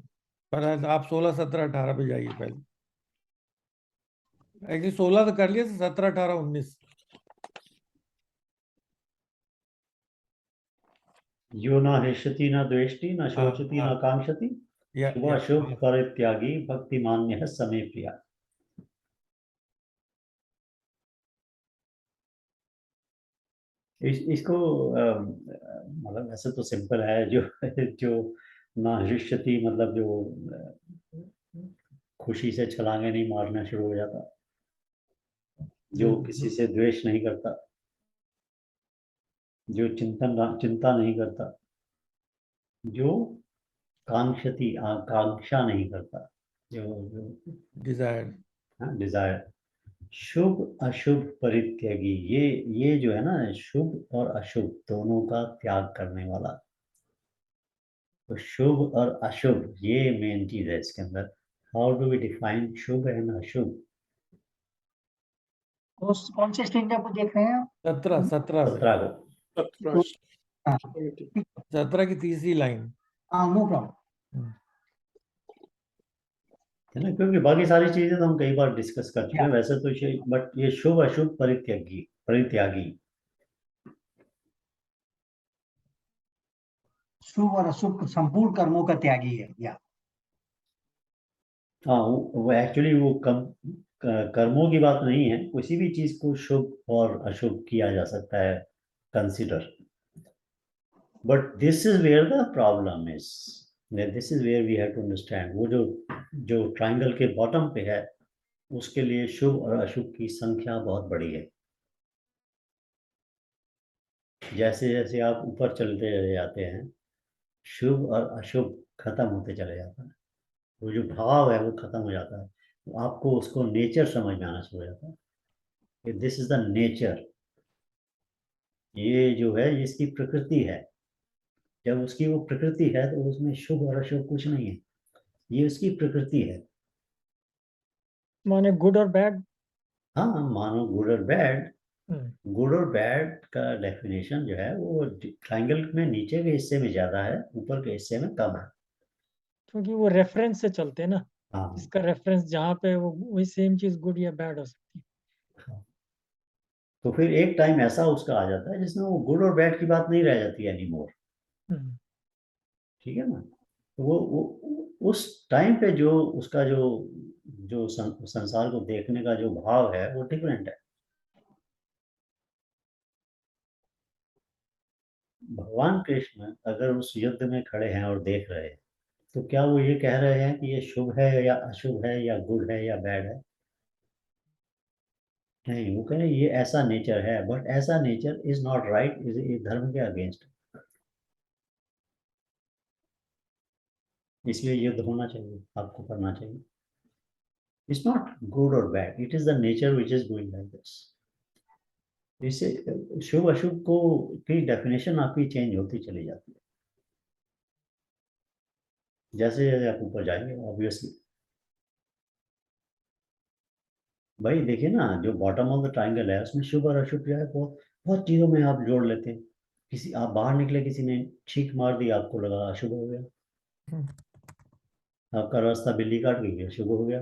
पर आप 16 17 18 पे जाइए पहले। एक्चुअली 16 तो कर लिया, 17 18 19। यो न हृष्यति न द्वेष्टि न शोचति न कांक्षति, शुभाशुभ परित्यागी भक्तिमान्यः समे प्रिया। इसको मतलब ऐसे तो सिंपल है, जो जो ना हृष्यति मतलब जो खुशी से छलांगे नहीं मारना शुरू हो जाता, जो किसी से द्वेष नहीं करता, जो चिंता नहीं करता, जो कांक्षति आकांक्षा नहीं करता, जो डिजायर, शुभ अशुभ परित्यागी, ये जो है ना, शुभ और अशुभ दोनों का त्याग करने वाला। तो शुभ और अशुभ ये मेन चीज है इसके अंदर। हाउ डू वी डिफाइन शुभ एंड अशुभ? तो कौन से स्टैंडर्ड को देख रहे हैं आप? 17 की तीसरी लाइन। नो प्रॉब्लम है ना, क्योंकि बाकी सारी चीजें तो हम कई बार डिस्कस कर चुके हैं वैसे तो, बट ये शुभ अशुभ परित्यागी शुभ और अशुभ संपूर्ण कर्मों का त्यागी है। या हाँ, वो एक्चुअली वो कर्मों की बात नहीं है, किसी भी चीज को शुभ और अशुभ किया जा सकता है consider, but this is where the problem is, this is where we have to understand. वो जो ट्रायंगल के बॉटम पे है उसके लिए शुभ और अशुभ की संख्या बहुत बड़ी है। जैसे जैसे आप ऊपर चलते चले जाते हैं, शुभ और अशुभ खत्म होते चले जाता है, वो जो भाव है वो खत्म हो जाता है, तो आपको उसको नेचर समझ में आना शुरू हो जाता है। दिस इज द नेचर, ये जो है इसकी प्रकृति है। जब उसकी वो प्रकृति है तो उसमें शुभ और अशुभ कुछ नहीं है, ये उसकी प्रकृति है। माने गुड और बैड। हाँ, मानो गुड और बैड। गुड और बैड का डेफिनेशन जो है वो ट्रायंगल में नीचे के हिस्से में ज्यादा है, ऊपर के हिस्से में कम है, क्योंकि वो रेफरेंस से चलते हैं ना। हाँ, इसका रेफरेंस जहाँ पे वो वही सेम चीज गुड या बैड हो सकती है। तो फिर एक टाइम ऐसा उसका आ जाता है जिसमें वो गुड और बैड की बात नहीं रह जाती एनी मोर। ठीक है ना। तो वो उस टाइम पे जो उसका जो जो संसार को देखने का जो भाव है वो डिफरेंट है। भगवान कृष्ण अगर उस युद्ध में खड़े हैं और देख रहे हैं तो क्या वो ये कह रहे हैं कि ये शुभ है या अशुभ है या गुड है या बैड है? नहीं, वो कह रहे हैं ये ऐसा नेचर है, बट ऐसा nature is not right, is धर्म के अगेंस्ट। इसलिए युद्ध होना चाहिए, आपको करना चाहिए। इट्स नॉट गुड और bad, it is the nature which is going like this. इससे शुभ अशुभ को की डेफिनेशन आपकी चेंज होती चली जाती है जैसे जैसे आप ऊपर जाएंगे, ऑब्वियसली। भाई देखिए ना, जो बॉटम ऑफ द ट्राइंगल है उसमें शुभ और अशुभ जो है बहुत बहुत चीजों में आप जोड़ लेते हैं। किसी आप बाहर निकले, किसी ने छींक मार दी, आपको लगा अशुभ हो गया। आपका रास्ता बिल्ली काट गई, अशुभ हो गया।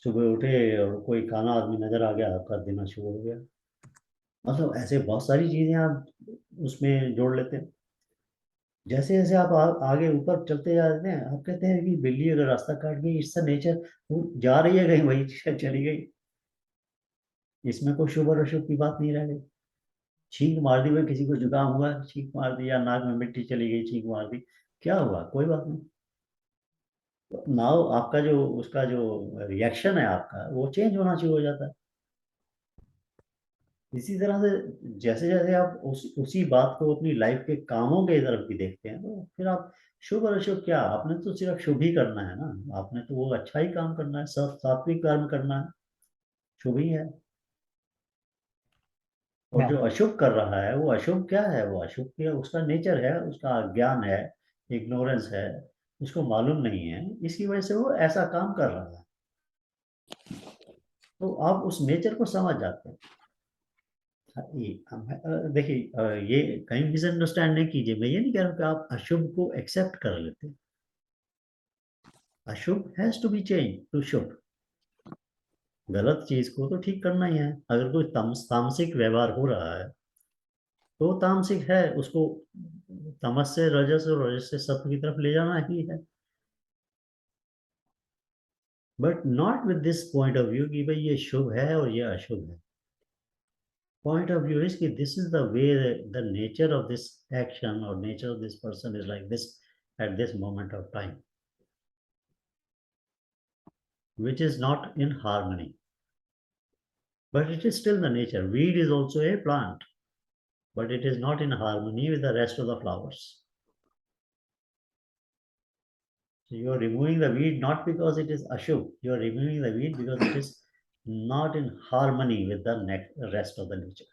सुबह उठे और कोई काना आदमी नजर आ गया, आपका दिन अशुभ हो गया। मतलब ऐसे बहुत सारी चीजें आप उसमें जोड़ लेते हैं। जैसे जैसे आप आगे ऊपर चलते जाते हैं, आप कहते हैं कि बिल्ली अगर रास्ता काट गई, इसका नेचर वो जा रही है कहीं, वही चली गई। इसमें कोई शुभ और अशुभ की बात नहीं रह गई। छींक मार दी, भाई किसी को जुकाम हुआ, छींक मार दी, या नाक में मिट्टी चली गई, छींक मार दी, क्या हुआ, कोई बात नहीं। नाउ आपका जो उसका जो रिएक्शन है आपका, वो चेंज होना शुरू हो जाता है। इसी तरह से जैसे जैसे आप उसी बात को अपनी लाइफ के कामों के तरफ भी देखते हैं, तो फिर आप शुभ और अशुभ क्या, आपने तो सिर्फ शुभ ही करना है ना, आपने तो वो अच्छा ही काम करना है, सब सात्विक कर्म करना है, शुभ ही है। और जो अशुभ कर रहा है, वो अशुभ क्या है, वो अशुभ क्या, उसका नेचर है, उसका अज्ञान है, इग्नोरेंस है, उसको मालूम नहीं है, इसी वजह से वो ऐसा काम कर रहा है। तो आप उस नेचर को समझ जाते हैं। देखिए, ये कहीं मिसअंडरस्टैंड नहीं कीजिए, मैं ये नहीं कह रहा हूँ कि आप अशुभ को एक्सेप्ट कर लेते। अशुभ has to be change to शुभ। गलत चीज को तो ठीक करना ही है। अगर कोई तामसिक व्यवहार हो रहा है तो तामसिक है, उसको तमस से रजस और रजस से सत्व की तरफ ले जाना ही है। But not with this point of view कि भाई ये शुभ है और ये अशुभ है। Point of view is कि this is the way the nature of this action or nature of this person is like this at this moment of time, which is not in harmony. But it is still the nature. Weed is also a plant, but it is not in harmony with the rest of the flowers. So you are removing the weed not because it is ashub. You are removing the weed because it is not in harmony with the rest of the nature.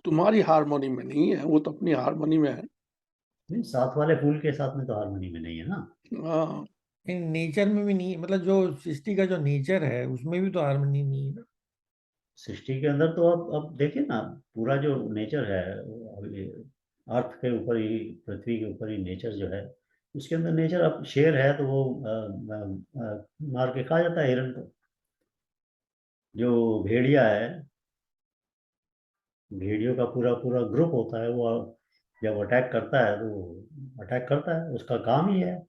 तुम्हारी harmony में नहीं है, वो तो अपनी harmony में है। नहीं, साथ वाले फूल के साथ में तो हारमोनी में नहीं है ना। हाँ, नेचर में भी नहीं, मतलब जो सृष्टि का जो नेचर है उसमें भी तो हार्मनी नहीं है ना। सृष्टि के अंदर तो अब देखिए ना, पूरा जो नेचर है, अर्थ के ऊपर ही, पृथ्वी के ऊपर ही नेचर जो है, उसके अंदर नेचर, अब शेर है तो वो मार के खा जाता है हिरण को। जो भेड़िया है, भेड़ियों का पूरा पूरा ग्रुप होता है, वो जब अटैक करता है तो अटैक करता है, उसका काम ही है।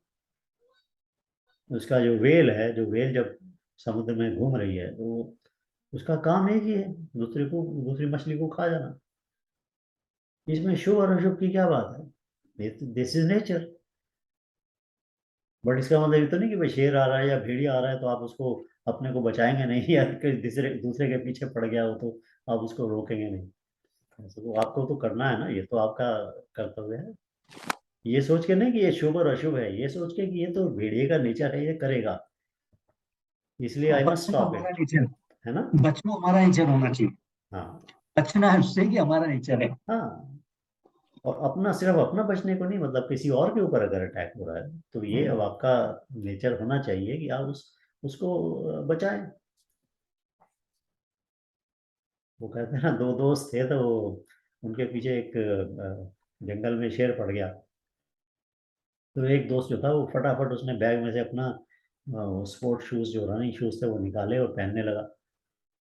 उसका जो वेल है, जो वेल जब समुद्र में घूम रही है तो उसका काम एक ही है, दूसरी मछली को खा जाना। इसमें शुभ और अशुभ की क्या बात है, दिस इज नेचर। बट इसका मतलब ये तो नहीं कि भाई शेर आ रहा है या भेड़िया आ रहा है तो आप उसको अपने को बचाएंगे नहीं, या दूसरे दूसरे के पीछे पड़ गया हो तो आप उसको रोकेंगे नहीं। ऐसा तो आपको तो करना है ना, ये तो आपका कर्तव्य है। ये सोच के नहीं कि ये शुभ और अशुभ है, ये सोच के कि ये तो भेड़िए का नेचर है, ये करेगा, इसलिए आई मस्ट बचना स्टॉप हमारा इट। नेचर, है ना। बचना हमारा नेचर होना चाहिए। हाँ। बचना है उससे कि हमारा नेचर है। हाँ, और अपना सिर्फ अपना बचने को नहीं, मतलब किसी और के ऊपर अगर अटैक हो रहा है तो ये अब आपका नेचर होना चाहिए कि आप उसको बचाएं। वो कहते हैं ना, दो दोस्त थे तो उनके पीछे एक जंगल में शेर पड़ गया। तो एक दोस्त जो था वो फटाफट उसने बैग में से अपना स्पोर्ट शूज, जो रनिंग शूज थे, वो निकाले और पहनने लगा।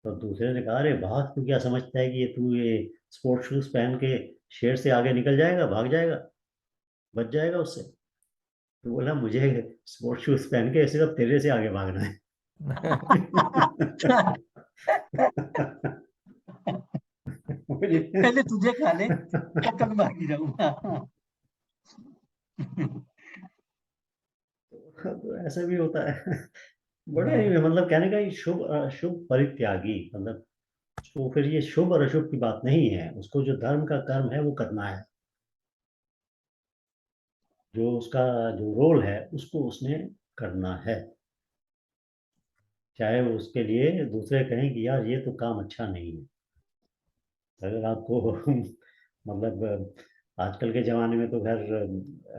तो दूसरे ने कहा, अरे भाग, तू क्या समझता है कि ये स्पोर्ट्स शूज पहन के शेर से आगे निकल जाएगा, भाग जाएगा, बच जाएगा उससे? तो बोला, मुझे स्पोर्ट्स शूज पहन के सिर्फ तेरे से आगे भागना है। पहले तुझे खा ले, तब भागी जाऊंगा। तो ऐसा भी होता है। बड़े मतलब कहने का, ये शुभ अशुभ परित्यागी, मतलब तो फिर ये शुभ और अशुभ की बात नहीं है, उसको जो धर्म का कर्म है वो करना है, जो उसका जो रोल है उसको उसने करना है, चाहे वो उसके लिए दूसरे कहें कि यार ये तो काम अच्छा नहीं है। अगर आपको मतलब आजकल के ज़माने में तो खैर,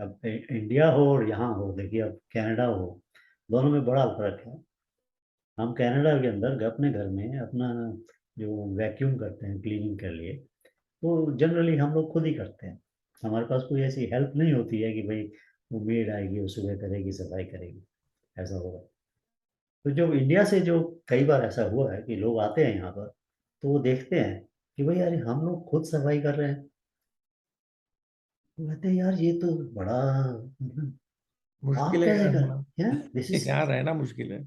अब इंडिया हो और यहाँ हो, देखिए अब कनाडा हो, दोनों में बड़ा फर्क है। हम कनाडा के अंदर अपने घर में अपना जो वैक्यूम करते हैं क्लीनिंग के लिए, वो जनरली हम लोग खुद ही करते हैं। हमारे पास कोई ऐसी हेल्प नहीं होती है कि भाई वो मेड आएगी, वो सुबह करेगी, सफाई करेगी, ऐसा होगा। तो जो इंडिया से जो कई बार ऐसा हुआ है कि लोग आते हैं यहाँ पर, तो वो देखते हैं कि भाई यार हम लोग खुद सफाई कर रहे हैं, तो कहते हैं यार ये तो बड़ा मतलब आप मुश्किल है कैसे यार, कर, हाँ। हैं दिस इज। यहाँ रहना मुश्किल है।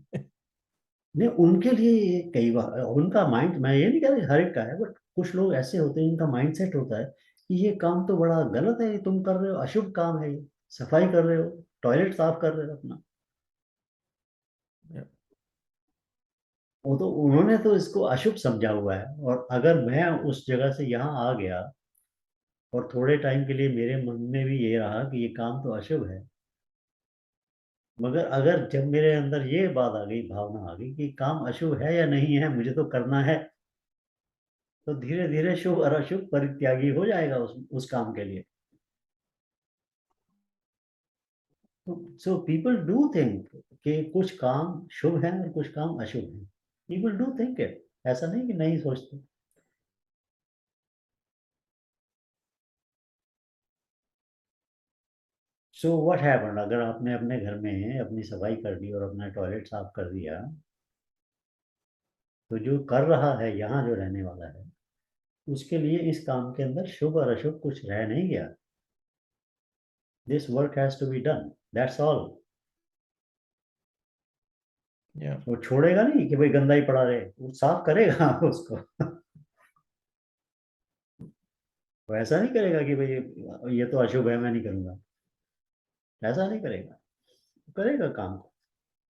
नहीं, उनके लिए ये कई बार उनका माइंड, मैं ये नहीं कह रहा हर एक का है, बट कुछ लोग ऐसे होते हैं जिनका माइंड सेट होता है कि ये काम तो बड़ा गलत है, ये तुम कर रहे हो, अशुभ काम है ये, सफाई कर रहे हो, टॉयलेट साफ कर रहे हो अपना। वो तो उन्होंने तो इसको अशुभ समझा हुआ है, और अगर मैं उस जगह से यहाँ आ गया और थोड़े टाइम के लिए मेरे मन में भी ये रहा कि ये काम तो अशुभ है, मगर अगर जब मेरे अंदर ये बात आ गई, भावना आ गई कि काम अशुभ है या नहीं है, मुझे तो करना है, तो धीरे धीरे शुभ और अशुभ परित्यागी हो जाएगा उस काम के लिए। सो पीपल डू थिंक कि कुछ काम शुभ है और कुछ काम अशुभ है। पीपल डू थिंक इट, ऐसा नहीं कि नहीं सोचते। सो व्हाट हैपेंड, अगर आपने अपने घर में अपनी सफाई कर दी और अपना टॉयलेट साफ कर दिया, तो जो कर रहा है यहाँ जो रहने वाला है, उसके लिए इस काम के अंदर शुभ और अशुभ कुछ रह नहीं गया। This work has to be done, that's all. या वो छोड़ेगा नहीं कि भाई गंदा ही पड़ा रहे, वो साफ करेगा उसको। वो ऐसा नहीं करेगा कि भाई ये तो अशुभ है, मैं नहीं करूंगा, ऐसा नहीं करेगा। वो करेगा काम को,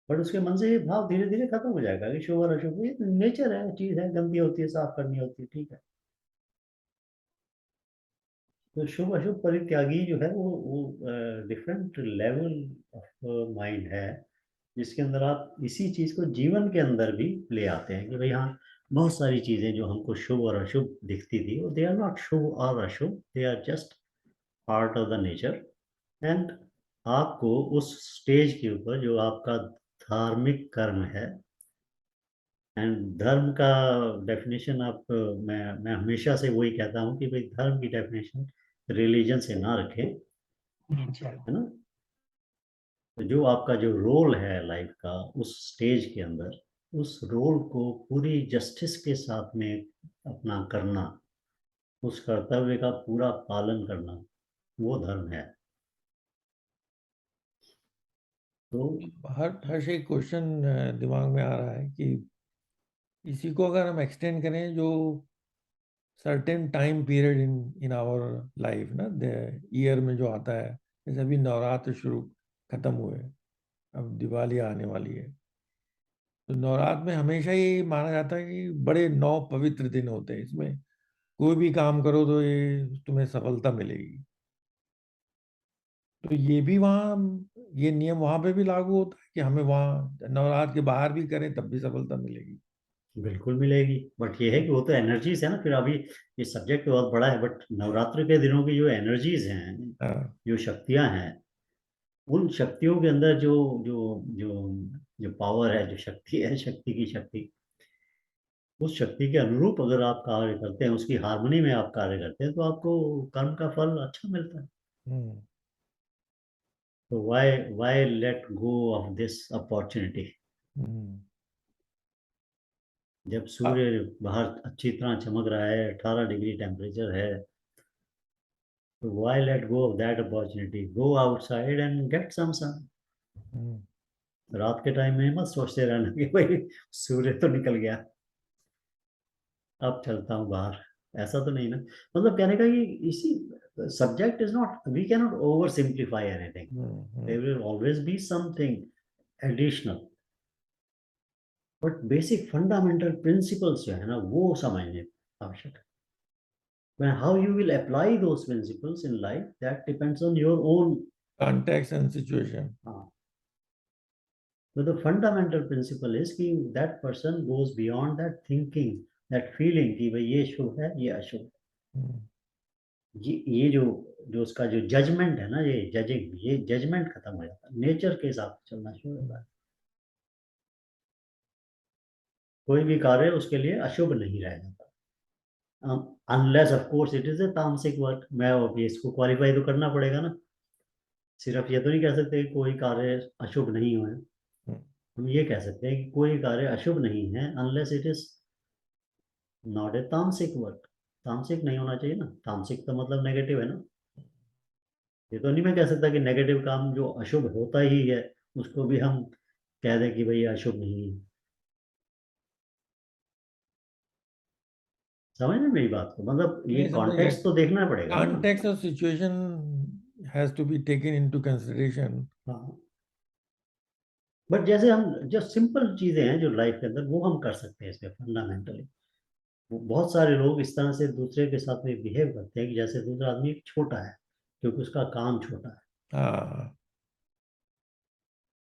बट उसके मन से ये भाव धीरे धीरे खत्म हो जाएगा कि शुभ और अशुभ ये नेचर है, चीज है, गंदी होती है, साफ करनी होती है, ठीक है। तो शुभ अशुभ परित्यागी जो है वो डिफरेंट लेवल ऑफ माइंड है, जिसके अंदर आप इसी चीज को जीवन के अंदर भी ले आते हैं कि भाई हाँ, बहुत सारी चीजें जो हमको शुभ और अशुभ दिखती थी, वो दे आर नॉट शुभ और अशुभ, they are just part of the nature. And आपको उस स्टेज के ऊपर जो आपका धार्मिक कर्म है, एंड धर्म का डेफिनेशन आप, मैं हमेशा से वही कहता हूँ कि भाई धर्म की डेफिनेशन रिलीजन से ना रखें, है ना। तो जो आपका जो रोल है लाइफ का उस स्टेज के अंदर, उस रोल को पूरी जस्टिस के साथ में अपना करना, उस कर्तव्य का पूरा पालन करना, वो धर्म है। तो हर से क्वेश्चन दिमाग में आ रहा है कि इसी को अगर हम एक्सटेंड करें, जो certain time period in our life ना, ईयर में जो आता है, जैसे अभी नवरात्र शुरू खत्म हुए, अब दिवाली आने वाली है। तो नवरात्र में हमेशा ये माना जाता है कि बड़े 9 पवित्र दिन होते हैं, इसमें कोई भी काम करो तो ये तुम्हें सफलता मिलेगी। तो ये भी वहाँ, ये नियम वहां पे भी लागू होता है कि हमें वहाँ नवरात्र के बाहर भी करें तब भी सफलता मिलेगी। बिल्कुल मिलेगी, बट ये है कि वो तो एनर्जीज है ना, फिर अभी ये सब्जेक्ट तो बहुत बड़ा है, बट नवरात्र के दिनों की जो एनर्जीज हैं, हाँ। जो शक्तियां हैं, उन शक्तियों के अंदर जो जो जो जो पावर है, जो शक्ति है, शक्ति की शक्ति, उस शक्ति के अनुरूप अगर आप कार्य करते हैं, उसकी हार्मनी में आप कार्य करते हैं, तो आपको कर्म का फल अच्छा मिलता है। हम्म। तो why let go of this opportunity. हम्म। जब सूर्य बाहर अच्छी तरह चमक रहा है, 18 डिग्री टेम्परेचर है, तो why let go of that opportunity? Go outside and get some sun. रात के टाइम में मत सोचते रहना कि भाई सूर्य तो निकल गया, अब चलता हूँ बाहर, ऐसा तो नहीं ना। मतलब कहने का ये इसी subject is not, we can not oversimplify anything, there will always be something additional, but basic fundamental principles जो है ना वो समझने आवश्यक है। When how you will apply those principles in life, that depends on your own context and situation. So the fundamental principle is कि that person goes beyond that thinking, that feeling कि भाई ये शुभ है ये अशुभ है। ये जो उसका जो जजमेंट है ना, ये जजिंग, ये जजमेंट खत्म हो जाता है, नेचर के हिसाब से चलना शुरू होता है। कोई भी कार्य उसके लिए अशुभ नहीं रह जाता, unless of course it is a तामसिक वर्क। मैं अभी इसको क्वालिफाई तो करना पड़ेगा ना, सिर्फ ये तो नहीं कह सकते कि कोई कार्य अशुभ नहीं हुए। हम ये कह सकते हैं कि कोई कार्य अशुभ नहीं है unless it is not a तामसिक वर्क। तामसिक नहीं होना चाहिए ना, तामसिक तो मतलब नेगेटिव है ना। ये तो नहीं मैं कह सकता कि नेगेटिव काम जो अशुभ होता ही है उसको भी हम कह दें कि भाई अशुभ नहीं है। समझ में मेरी बात को, मतलब ये कॉन्टेक्स्ट तो देखना पड़ेगा। कॉन्टेक्स्ट और situation has to be taken into consideration. हाँ, बट जैसे हम जो सिंपल चीजें हैं जो लाइफ के अंदर वो हम कर सकते हैं इसमें फंडामेंटली। बहुत सारे लोग इस तरह से दूसरे के साथ में बिहेव करते हैं कि जैसे दूसरा आदमी छोटा है क्योंकि उसका काम छोटा है। हाँ,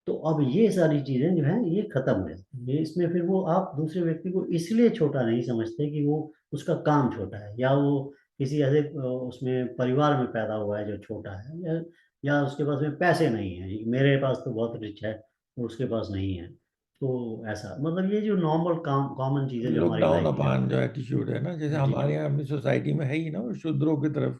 तो अब ये सारी चीजें जो है ये खत्म हो जाती है इसमें। फिर वो आप दूसरे व्यक्ति को इसलिए छोटा नहीं समझते कि वो उसका काम छोटा है, या वो किसी ऐसे उसमें परिवार में पैदा हुआ है जो छोटा है, या उसके पास में पैसे नहीं है, मेरे पास तो बहुत रिच है और उसके पास नहीं है। तो ऐसा मतलब ये जो नॉर्मल कॉमन चीजें जो लुक हमारी डाउन लाइफ में अपॉन जो एटीट्यूड है ना, जैसे हमारे यहाँ अपनी सोसाइटी में है ही ना, वो शूद्रों की तरफ।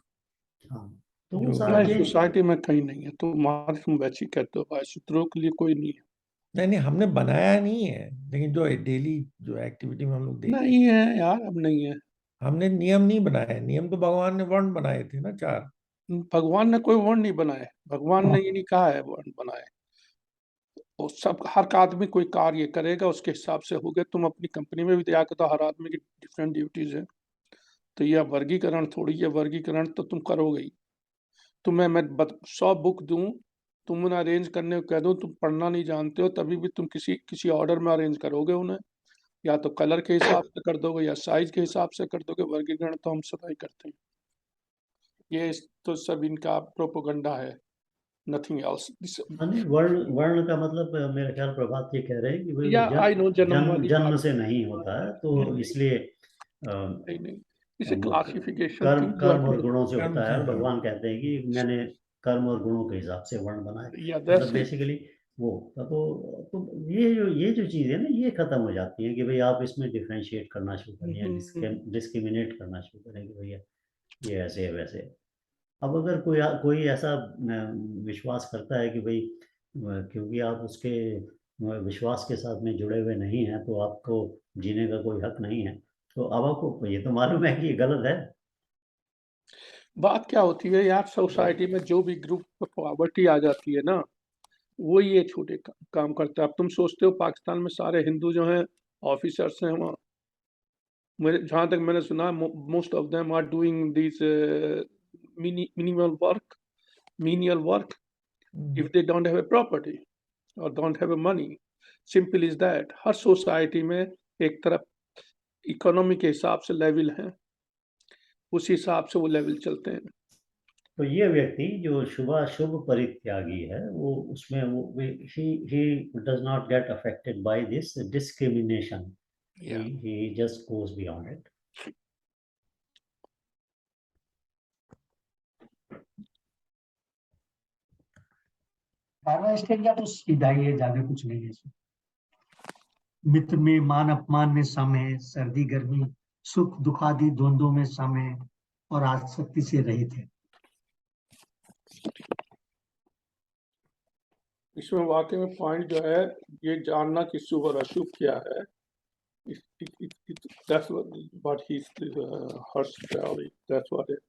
हाँ, तो वो जो सारा नहीं, चीज सोसाइटी में कहीं नहीं है, तो हमारे तुम वैसे ही कहते हो भाई, शूद्रों के लिए कोई नहीं है। नहीं नहीं, हमने बनाया नहीं है, लेकिन जो डेली जो एक्टिविटी में हम लोग देखते नहीं है यार, अब नहीं है। हमने नियम नहीं बनाए। नियम तो भगवान ने वर्ण बनाए थे ना, 4। भगवान ने कोई वर्ण नहीं बनाए, भगवान ने ये नहीं कहा है वर्ण बनाए। और सब हर आदमी कोई कार्य करेगा उसके हिसाब से होगा। तुम अपनी कंपनी में भी देखा तो हर आदमी की डिफरेंट ड्यूटीज है, तो यह वर्गीकरण थोड़ी है, वर्गीकरण तो तुम करोगे ही। तुम्हें मैं 100 बुक दूं, तुम उन्हें अरेंज करने को कह दो, तुम पढ़ना नहीं जानते हो, तभी भी तुम किसी ऑर्डर में अरेंज करोगे उन्हें, या तो कलर के हिसाब से कर दोगे या साइज के हिसाब से कर दोगे। वर्गीकरण तो हम सदा ही करते हैं। ये तो सब इनका प्रोपोगंडा है, नथिंग एल्स। नहीं, वर्ण वर्ण का मतलब मेरे ख्याल प्रभात ये कह रहे हैं कि भाई या वो आई नो जन्म वाली जन्म बात से नहीं होता है, तो इसलिए नहीं, इसे वो क्लासिफिकेशन कर्म थी जो कर्म और आपने। गुणों से कर्म होता है, से, और हाँ। भगवान कहते हैं कि मैंने कर्म और गुणों के हिसाब से वर्ण बनाए। या मतलब दैट्स इट। बेसिकली वो तो ये जो चीज़ है ना ये खत्म हो जाती है कि भाई आप इसमें डिफ्रेंशिएट करना शुरू करें या डिस्क्रिमिनेट करना शुरू करें कि भैया ये ऐसे है वैसे है। अब अगर कोई ऐसा विश्वास करता है कि भाई क्योंकि आप उसके विश्वास के साथ में जुड़े हुए नहीं हैं तो आपको जीने का कोई हक नहीं है, तो अब आपको ये तो मालूम है कि ये गलत है। बात क्या होती है यार, सोसाइटी में जो भी ग्रुप पॉवर्टी आ जाती है ना, वो ये छोटे काम करता है। अब तुम सोचते हो पाकिस्तान में सारे हिंदू जो हैं ऑफिसर्स हैं वहाँ, मेरे जहाँ तक मैंने सुना most of them are doing this minimal work, menial work, if they don't have a property or don't have a money, simple is that। Her society में एक तरफ इकोनॉमी के हिसाब से लेवल हैं, उसी हिसाब से वो लेवल चलते हैं। तो ये व्यक्ति जो शुभ परित्यागी है वो उसमें वो he does not get affected by this discrimination, he just goes beyond it। Australia तो सीधा ही है, ज्यादा कुछ नहीं है इसमें। मित्र में मान अपमान में सम है, सर्दी गर्मी सुख दुखादि द्वंद्वों में सम है, और आसक्ति से रहित है। इसमें वाकई में पॉइंट जो है ये जानना कि शुभ और अशुभ क्या है, That's what he's Harsh Valley. That's what it.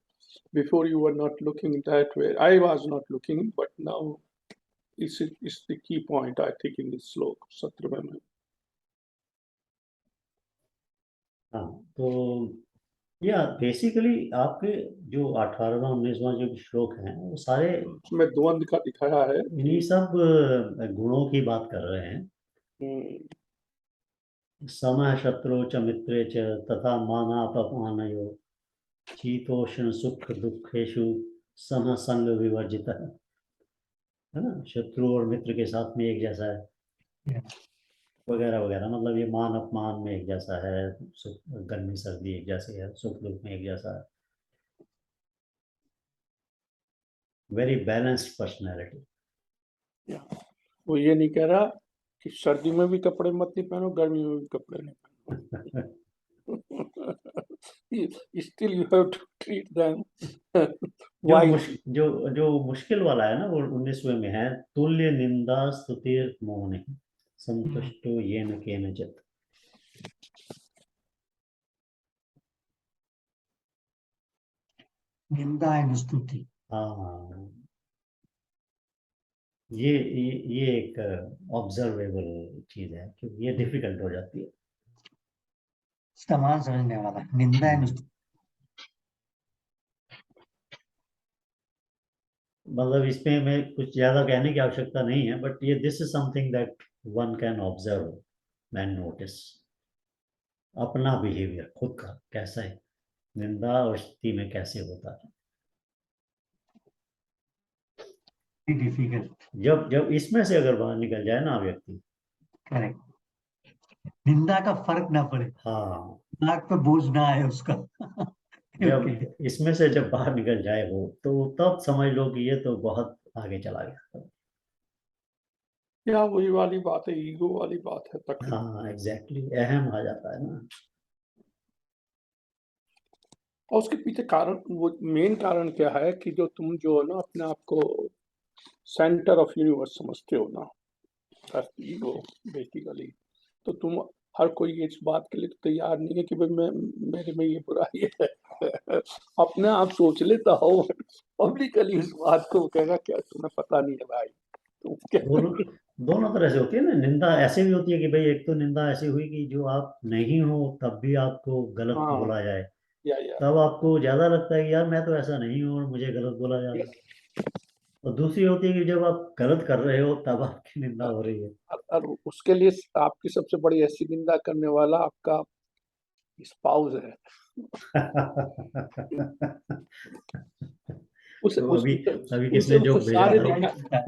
Before you were not looking that way. I was not looking, but now it's the key point I think in this slok 17 में. हाँ, तो या बेसिकली आपके जो 18वां 19वां जो श्लोक हैं वो सारे उसमें द्वंद का दिखाया है. इन्हीं सब गुणों की बात कर रहे हैं. समः शत्रु च मित्रे च तथा मानापमानयो शीतोष्ण सुख दुखेषु समः संग विवर्जितः, है ना. शत्रु और मित्र के साथ में एक जैसा है वगैरह वगैरह. मतलब ये मान अपमान में एक जैसा है, सुख गर्मी सर्दी एक जैसे है, सुख दुख में एक जैसा है. Very balanced personality. वो ये नहीं कह रहा कि सर्दी में भी कपड़े मत नहीं पहनो, गर्मी में भी कपड़े नहीं पहनो. Still you have to treat them. जो मुश्किल वाला है ना वो 19वें में है. तुल्य निंदा स्तुतिर मौने संतुष्टो येन केनचित्. निंदा एंड स्तुति. हाँ, ये एक ऑब्जर्वेबल चीज है क्योंकि ये डिफिकल्ट हो जाती है. समान समझने वाला निंदा एंड स्तुति. मतलब इसमें मैं कुछ ज्यादा कहने की आवश्यकता नहीं है, बट ये this is something that one can observe and notice. अपना बिहेवियर खुद का कैसा है, निंदा और स्तुति में कैसे होता है. डिफिकल्ट. जब इसमें से अगर बाहर निकल जाए ना व्यक्ति, करेक्ट, निंदा का फर्क ना पड़े, हाँ, नाक पे बोझ ना आए उसका. जब इसमें से जब बाहर निकल जाए वो, तो तब समझ लो कि ये तो बहुत आगे चला गया. या वही वाली बात है, ईगो वाली बात है तक. हाँ एग्जैक्टली, अहम आ जाता है ना. और उसके पीछे कारण, वो मेन कारण क्या है कि जो तुम जो है ना अपने आप को सेंटर ऑफ यूनिवर्स समझते हो ना, ईगो बेसिकली, तो तुम हर कोई इस बात के लिए तो तैयार नहीं है कि भाई मेरे में ये बुराई है. अपने आप सोच लेता हो, पब्लिकली इस बात को कहेगा क्या तुम्हें पता नहीं है भाई. तो दोनों तरह से होती है ना. निंदा ऐसे भी होती है कि भाई एक तो निंदा ऐसी हुई कि जो आप नहीं हो तब भी आपको गलत बोला जाए, तब आपको ज्यादा लगता है कि यार मैं तो ऐसा नहीं हूँ और मुझे गलत बोला जा रहा है. और दूसरी होती है कि जब आप गलत कर रहे हो तब आपकी निंदा हो रही है. और उसके लिए आपकी सबसे बड़ी ऐसी निंदा करने वाला आपका स्पाउस है. तो अभी किसने जोक भेजा था,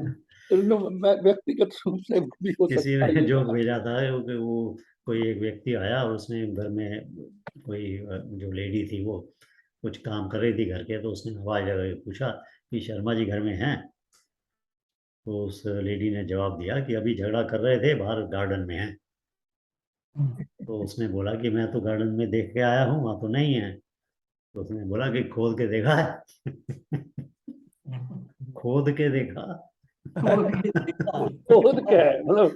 व्यक्तिगत रूप से भी हो सकता है. किसी ने जोक भेजा था कि वो कोई एक व्यक्ति आया और उसने घर में कोई जो लेडी थी वो कुछ काम कर रही थी घर के, तो उसने आवाज लगा के पूछा कि शर्मा जी घर में हैं. तो उस लेडी ने जवाब दिया कि अभी झगड़ा कर रहे थे, बाहर गार्डन में हैं. तो उसने बोला कि मैं तो गार्डन में देख के आया हूँ, वहां तो नहीं है. तो उसने बोला कि खोद के देखा है. खोद के देखा. खोद के है मतलब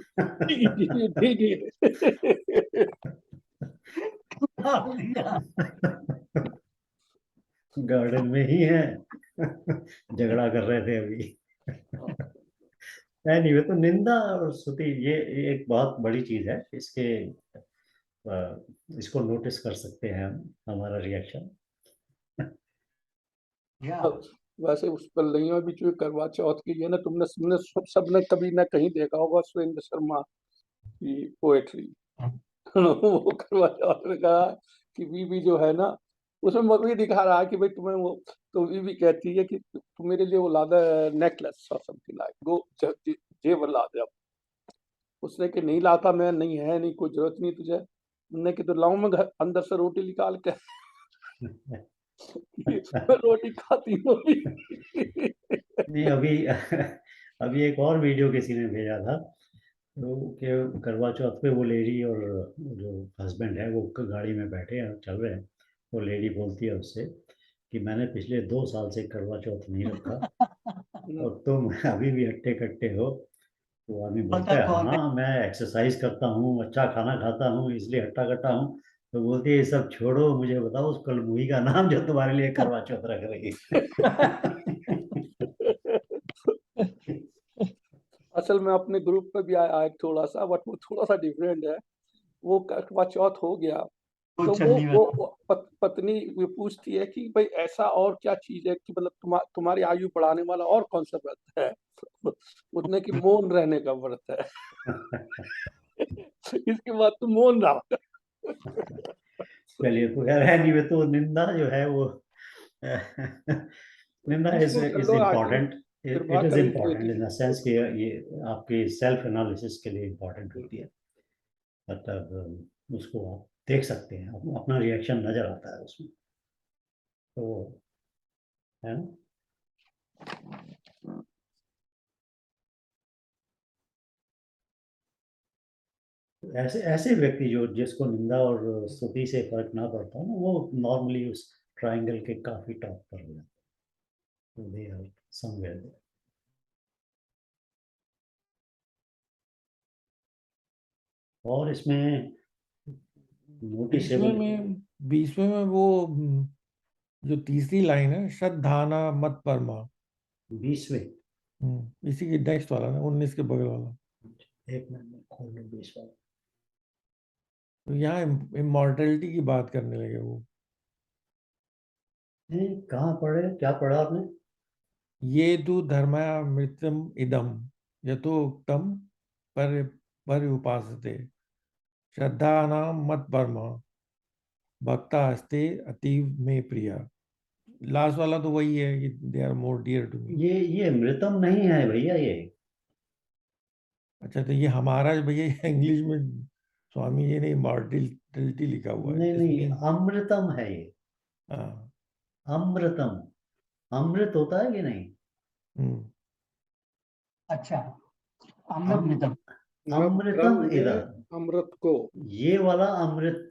गार्डन में ही है, झगड़ा कर रहे थे अभी. एनीवे, तो निंदा और स्तुति ये एक बहुत बड़ी चीज है. इसको नोटिस कर सकते हैं हम, हमारा रिएक्शन. वैसे उस पर लइयों बीच में करवा चौथ की है ना, तुमने सबने कभी ना कहीं देखा होगा सुरेंद्र शर्मा की पोएट्री. वो करवा चौथ में कहा कि बीवी जो है ना, उसमें मम्मी दिखा रहा है कि भाई तुम्हें वो, तो बीवी कहती है कि तुम मेरे लिए वो ला दे नेकलेस और समथिंग लाइक, गो जेवर ला दे. उसने कि नहीं लाता मैं, नहीं है, नहीं कोई जरूरत नहीं तुझे. मैंने कि तो लाऊं मैं घर अंदर से रोटी निकाल के. रोटी खाती हूँ. नहीं, अभी एक और वीडियो किसी ने भेजा था, तो कि करवा चौथ पे वो लेडी और जो हस्बैंड है वो गाड़ी में बैठे हैं, चल रहे हैं. वो लेडी बोलती है उससे कि मैंने पिछले 2 साल से करवा चौथ नहीं रखा और तुम अभी भी हट्टे कट्टे हो. तो आदमी बोलता पता है कौन है? हाँ मैं एक्सरसाइज करता हूँ, अच्छा खाना खाता हूँ, इसलिए हट्टा कट्टा हूँ। तो बोलती है ये सब छोड़ो, मुझे बताओ उस कलमुही का नाम जो तुम्हारे लिए करवा चौथ रख रही असल में अपने ग्रुप पे भी आया है थोड़ा सा, बट वो थोड़ा सा डिफरेंट है। वो करवा चौथ हो गया वो तो चलनी वाली। वो पत्नी वो पूछती है कि भाई ऐसा और क्या चीज है कि मतलब तुम्हारी आयु बढ़ाने वाला और कौन सा व्रत है? उसने कि मौन रहने का व्रत है। इसके बाद तुम मौन रहो। चलिए तो यार एनीवे, तो निंदा जो है वो निंदा इसको कर is low, I think important. कृपा इट इज करें तो इम्पोर्टेंट इन द सेंस कि ये आपकी सेल्फ एनालिसिस के लिए इम्पोर्टेंट होती है। मतलब उसको आप देख सकते हैं, अपना रिएक्शन नजर आता है उसमें, तो है ना। ऐसे ऐसे व्यक्ति जो जिसको निंदा और स्तुति से फर्क ना पड़ता ना, वो नॉर्मली उस ट्रायंगल के काफी टॉप पर हो जाते हैं। They are somewhere there. और इसमें बीसवें नोटिसेबल में बीसवें में वो जो तीसरी लाइन है, श्रद्धाना मत परमा। 20वें, इसी की नेक्स्ट वाला ना, 19 के बगल वाला। एक मिनट में खोल लो 20वां। तो यहाँ इमॉर्टलिटी की बात करने लगे वो। कहाँ पढ़े, क्या पढ़ा आपने? ये तु धर्मामृतम इदम यथोक्तम पर पर्युपासते श्रद्धानां मत परमा भक्ता हस्ते अतीव में प्रिया। लास्ट वाला तो वही है कि they are more dear to me. ये मृतम नहीं है भैया ये। अच्छा, तो ये हमारा भैया इंग्लिश में स्वामी जी ने इमॉर्टलिटी लिखा हुआ है, नहीं दिस नहीं, मीन। अमृतम है ये। हाँ। अमृतम, अमृत होता है कि नहीं? हम्म। अच्छा, अम, अमृतम। नव अमृतम क्रम इधर, में अमृत को। ये वाला अमृत,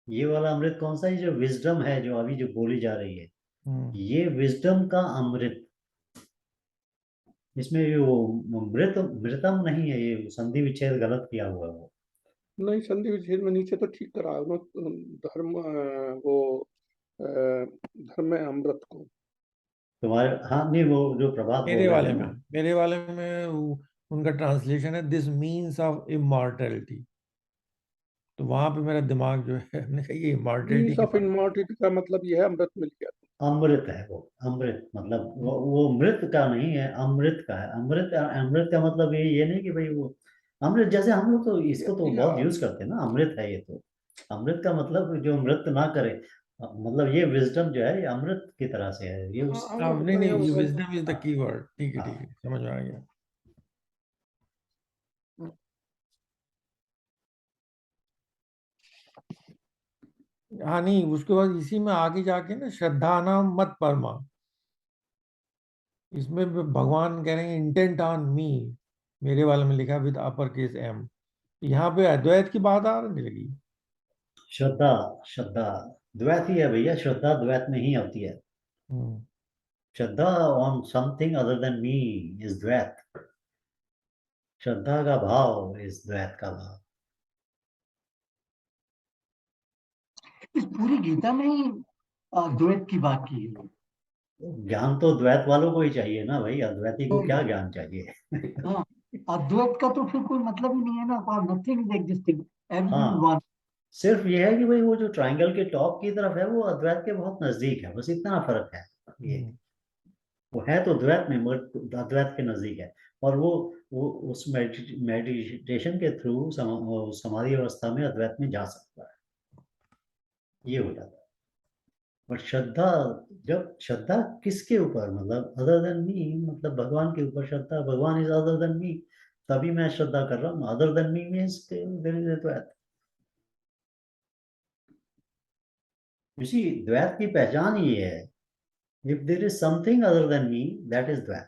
ये वाला अमृत कौन सा है? जो विजडम है जो अभी जो बोली जा रही है, हम्म। ये विजडम का अमृत। इसमें वो मृत मृतम नहीं है, ये संधि विच्छेद गलत किया हुआ है वो। नहीं, संधि विच्छेद में नीचे तो ठीक करा है धर्म वो धर्म में अमृत को। तुम्हारे हाँ नहीं, वो जो प्रभात मेरे बोल रहे वाले थे में ना। मेरे वाले में उनका ट्रांसलेशन है दिस मीन्स ऑफ इमॉर्टलिटी। तो वहां पे मेरा दिमाग जो है हमने कहा ये इमॉर्टलिटी मीन्स की ऑफ बात। इमॉर्टिलिटी का मतलब यह है अमृत मिल गया। अमृत है वो, अमृत मतलब वो मृत का नहीं है, अमृत का है। अमृत, अमृत का मतलब ये नहीं कि भाई वो अमृत, जैसे हम लोग तो इसको तो या बहुत यूज करते हैं ना, अमृत है ये तो। अमृत का मतलब जो मृत ना करे, मतलब ये विजडम जो है ये अमृत की तरह से है ये हाँ, उस। हाँ, हाँ, नहीं मतलब नहीं, ये ये विजडम इज द हाँ की वर्ड। ठीक है, ठीक हाँ। है, समझ में आ गया। हाँ, नहीं, उसके बाद इसी में आगे जाके ना श्रद्धा नाम मत परमा, इसमें भी भगवान कह रहे हैं इंटेंट ऑन मी। मेरे वाले में लिखा विद अपर केस एम। यहाँ पे अद्वैत की बात आने लगी। श्रद्धा, श्रद्धा द्वैत ही है भैया, श्रद्धा द्वैत में ही होती है। हम्म। Shraddha on something other than me is dvaita. श्रद्धा का भाव इज द्वैत का भाव। इस पूरी गीता में ही द्वैत की बात की है। ज्ञान तो द्वैत वालों को ही चाहिए ना भाई, अद्वैती को तो क्या ज्ञान चाहिए? हाँ, अद्वैत का तो फिर कोई मतलब ही नहीं है ना, for nothing is existing, everything हाँ, वन। सिर्फ ये है कि भाई वो जो ट्रायंगल के टॉप की तरफ है वो अद्वैत के बहुत नजदीक है, बस इतना फर्क है। ये हम्म। वो है तो द्वैत में मगर अद्वैत के नजदीक है। और वो उस मेडिटेशन के थ्रू समाधि अवस्था में अद्वैत में जा सकता है, ये हो जाता है। बट श्रद्धा, जब श्रद्धा किसके ऊपर, मतलब अदर देन मी, मतलब भगवान के ऊपर श्रद्धा, भगवान इज अदर देन मी, तभी मैं श्रद्धा कर रहा हूँ। Other than me means there is द्वैत। इसी द्वैत की पहचान ये है, if there is something other than me that is द्वैत।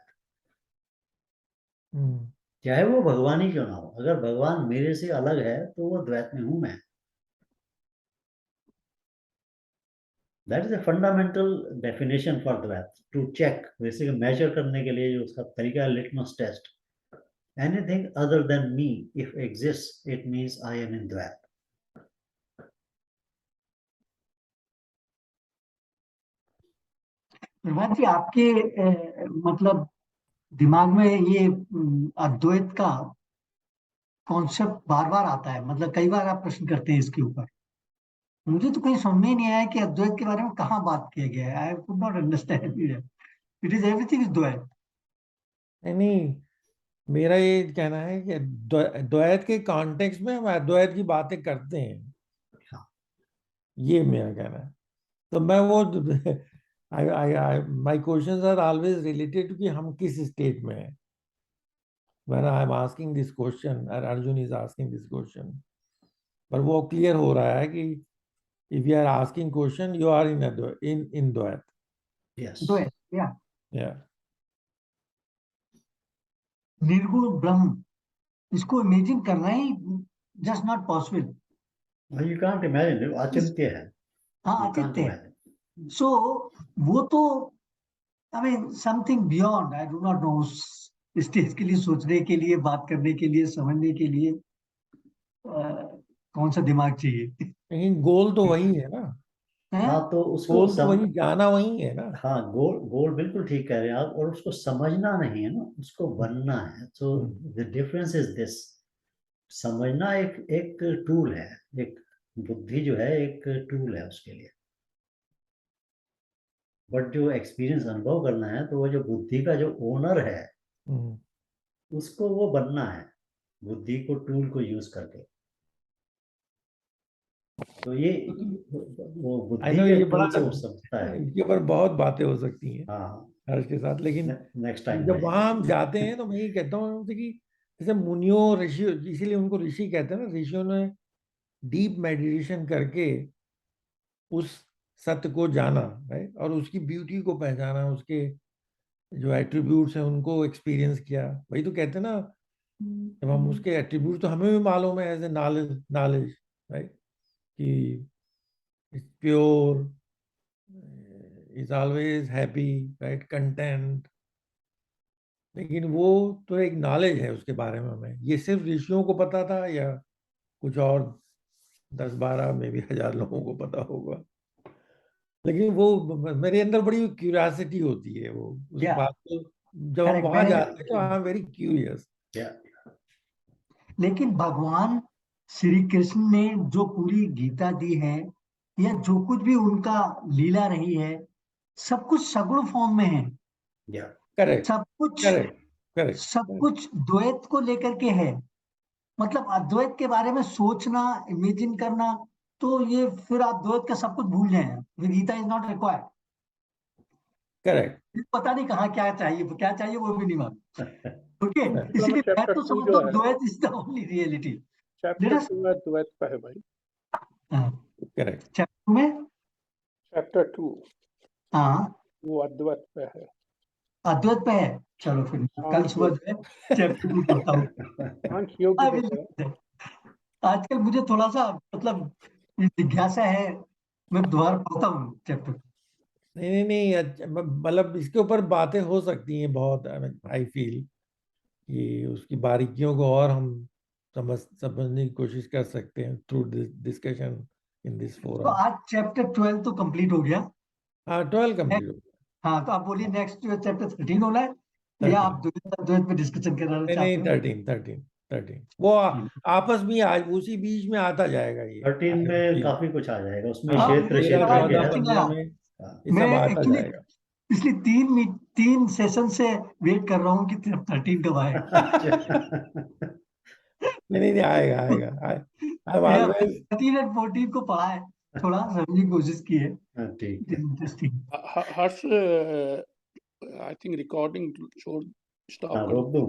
हम्म। चाहे वो भगवान ही क्यों ना हो, अगर भगवान मेरे से अलग है तो वो द्वैत में हूं मैं। That is a fundamental definition for द्वैत। टू चेक, जैसे मेजर करने के लिए जो उसका तरीका है litmus test, Anything other than me, if exists, it means I am in Dvait. प्रभात जी, आपके मतलब दिमाग में ये अद्वैत का कॉन्सेप्ट बार बार आता है, मतलब कई बार आप प्रश्न करते हैं इसके ऊपर। मुझे तो कहीं समझ में ही नहीं आया कि अद्वैत के बारे में कहाँ बात किया गया है। I could not understand it is everything is द्वैत। नहीं, मेरा ये कहना है कि द्वैत के कॉन्टेक्स्ट में हम अद्वैत की बातें करते हैं, ये मेरा कहना है। तो मैं वो my questions are always related to कि हम किस स्टेट में हैं। When I am asking this question, or Arjun is asking this question, पर वो क्लियर हो रहा है कि if you are asking question, you are in द्वैत। Yes. द्वैत, या Yeah. निर्गुण ब्रह्म, इसको इमेजिन करना ही just not possible. Well, you can't imagine it. अचिंत्य है। हाँ, You can't अचित्य है। imagine. सो वो तो I mean something beyond, I do not know, उस स्टेज के लिए सोचने के लिए, बात करने के लिए, समझने के लिए कौन सा दिमाग चाहिए? लेकिन गोल तो वही है ना, हैं? हाँ, तो उसको गोल तो वही, जाना वही है ना। हाँ, गोल गोल बिल्कुल ठीक कह रहे हैं आप। और उसको समझना नहीं है ना, उसको बनना है। So the difference is this. समझना एक एक टूल है, एक बुद्धि जो है एक टूल है उसके लिए। बट जो एक्सपीरियंस अनुभव करना है, तो वो जो बुद्धि का जो ओनर है, उसको वो बनना है, बुद्धि को, टूल को यूज करके। तो ये वो बुद्धि के ये टूल से वो समझता है। इसके ऊपर बहुत बातें हो सकती हैं हाँ, हर्ष के साथ, लेकिन नेक्स्ट टाइम जब वहां हम जाते हैं तो मैं ये कहता हूँ उनसे कि जैसे मुनियों ऋषि, इसीलिए उनको ऋषि कहते हैं ना, ऋषियों ने डीप मेडिटेशन करके उस सत्य को जाना है और उसकी ब्यूटी को पहचाना, उसके जो एट्रीब्यूट्स हैं उनको एक्सपीरियंस किया। वही तो कहते हैं ना, जब हम उसके एट्रीब्यूट, तो हमें भी मालूम है एज ए नॉलेज राइट, कि pure, is always happy, right, content. लेकिन वो तो एक नॉलेज है उसके बारे में। हमें ये सिर्फ ऋषियों को पता था या कुछ और 10-12 में भी 1000 लोगों को पता होगा। लेकिन वो मेरे अंदर बड़ी क्यूरियोसिटी होती है, वो उस Yeah. बात को जब हम Correct. वहां जाते हैं तो आई एम वेरी क्यूरियस। लेकिन भगवान श्री कृष्ण ने जो पूरी गीता दी है, या जो कुछ भी उनका लीला रही है, सब कुछ सगुण फॉर्म में है। करेक्ट सब कुछ करेक्ट करेक्ट सब कुछ द्वैत को लेकर के है। मतलब अद्वैत के बारे में सोचना, इमेजिन करना, तो ये फिर आप द्वैत का सब कुछ भूल जाए। Gita is not required. Correct. पता नहीं कहाँ क्या चाहिए वो भी नहीं मालूम। ओके, इसलिए मैं चैप्टर तो 2 समझता जो हूँ है, द्वैत is the only reality. Chapter 2 अद्वैत का है भाई। करेक्ट। चैप्टर में चैप्टर 2 हाँ, वो अद्वैत पे है। अद्वैत पे है। चलो फिर कल सुबह जो है चैप्टर 2 पढ़ता हूँ। आंख योग्य होता है। आजकल मुझे थोड़ा सा मतलब जिज्ञासा है, मैं दोबारा पढ़ता हूँ चैप्टर। नहीं, मतलब इसके ऊपर बातें हो सकती हैं बहुत। आई फील कि उसकी बारीकियों को और हम समझने की कोशिश कर सकते हैं through this discussion in this तो फोरम। आज चैप्टर 12 तो कंप्लीट हो गया। हाँ, 12 कंप्लीट हो गया। हाँ, तो आप बोलिए नेक्स्ट जो चैप्टर 13 होना है, या 13। आप द्वैत पे डिस्कशन करना नहीं, चाहते हो? 13 वो आपस में आज उसी बीच में आता जाएगा ये। 13 में काफी कुछ आ जाएगा उसमें। हाँ, क्षेत्र 13, क्षेत्र के 14, है। 15 में ये मैं सब आता एक्चुअली जाएगा। पिछली 3 सेशन से वेट कर रहा हूँ कि 13 कब आए। नहीं, आएगा। आई एम ऑलवेज 13 और 14 को पढ़ा है, थोड़ा समझने की कोशिश की है। ठीक है। Interesting. Harsh, I think recording छोड़, स्टॉप हाँ, करो। रोक दूं?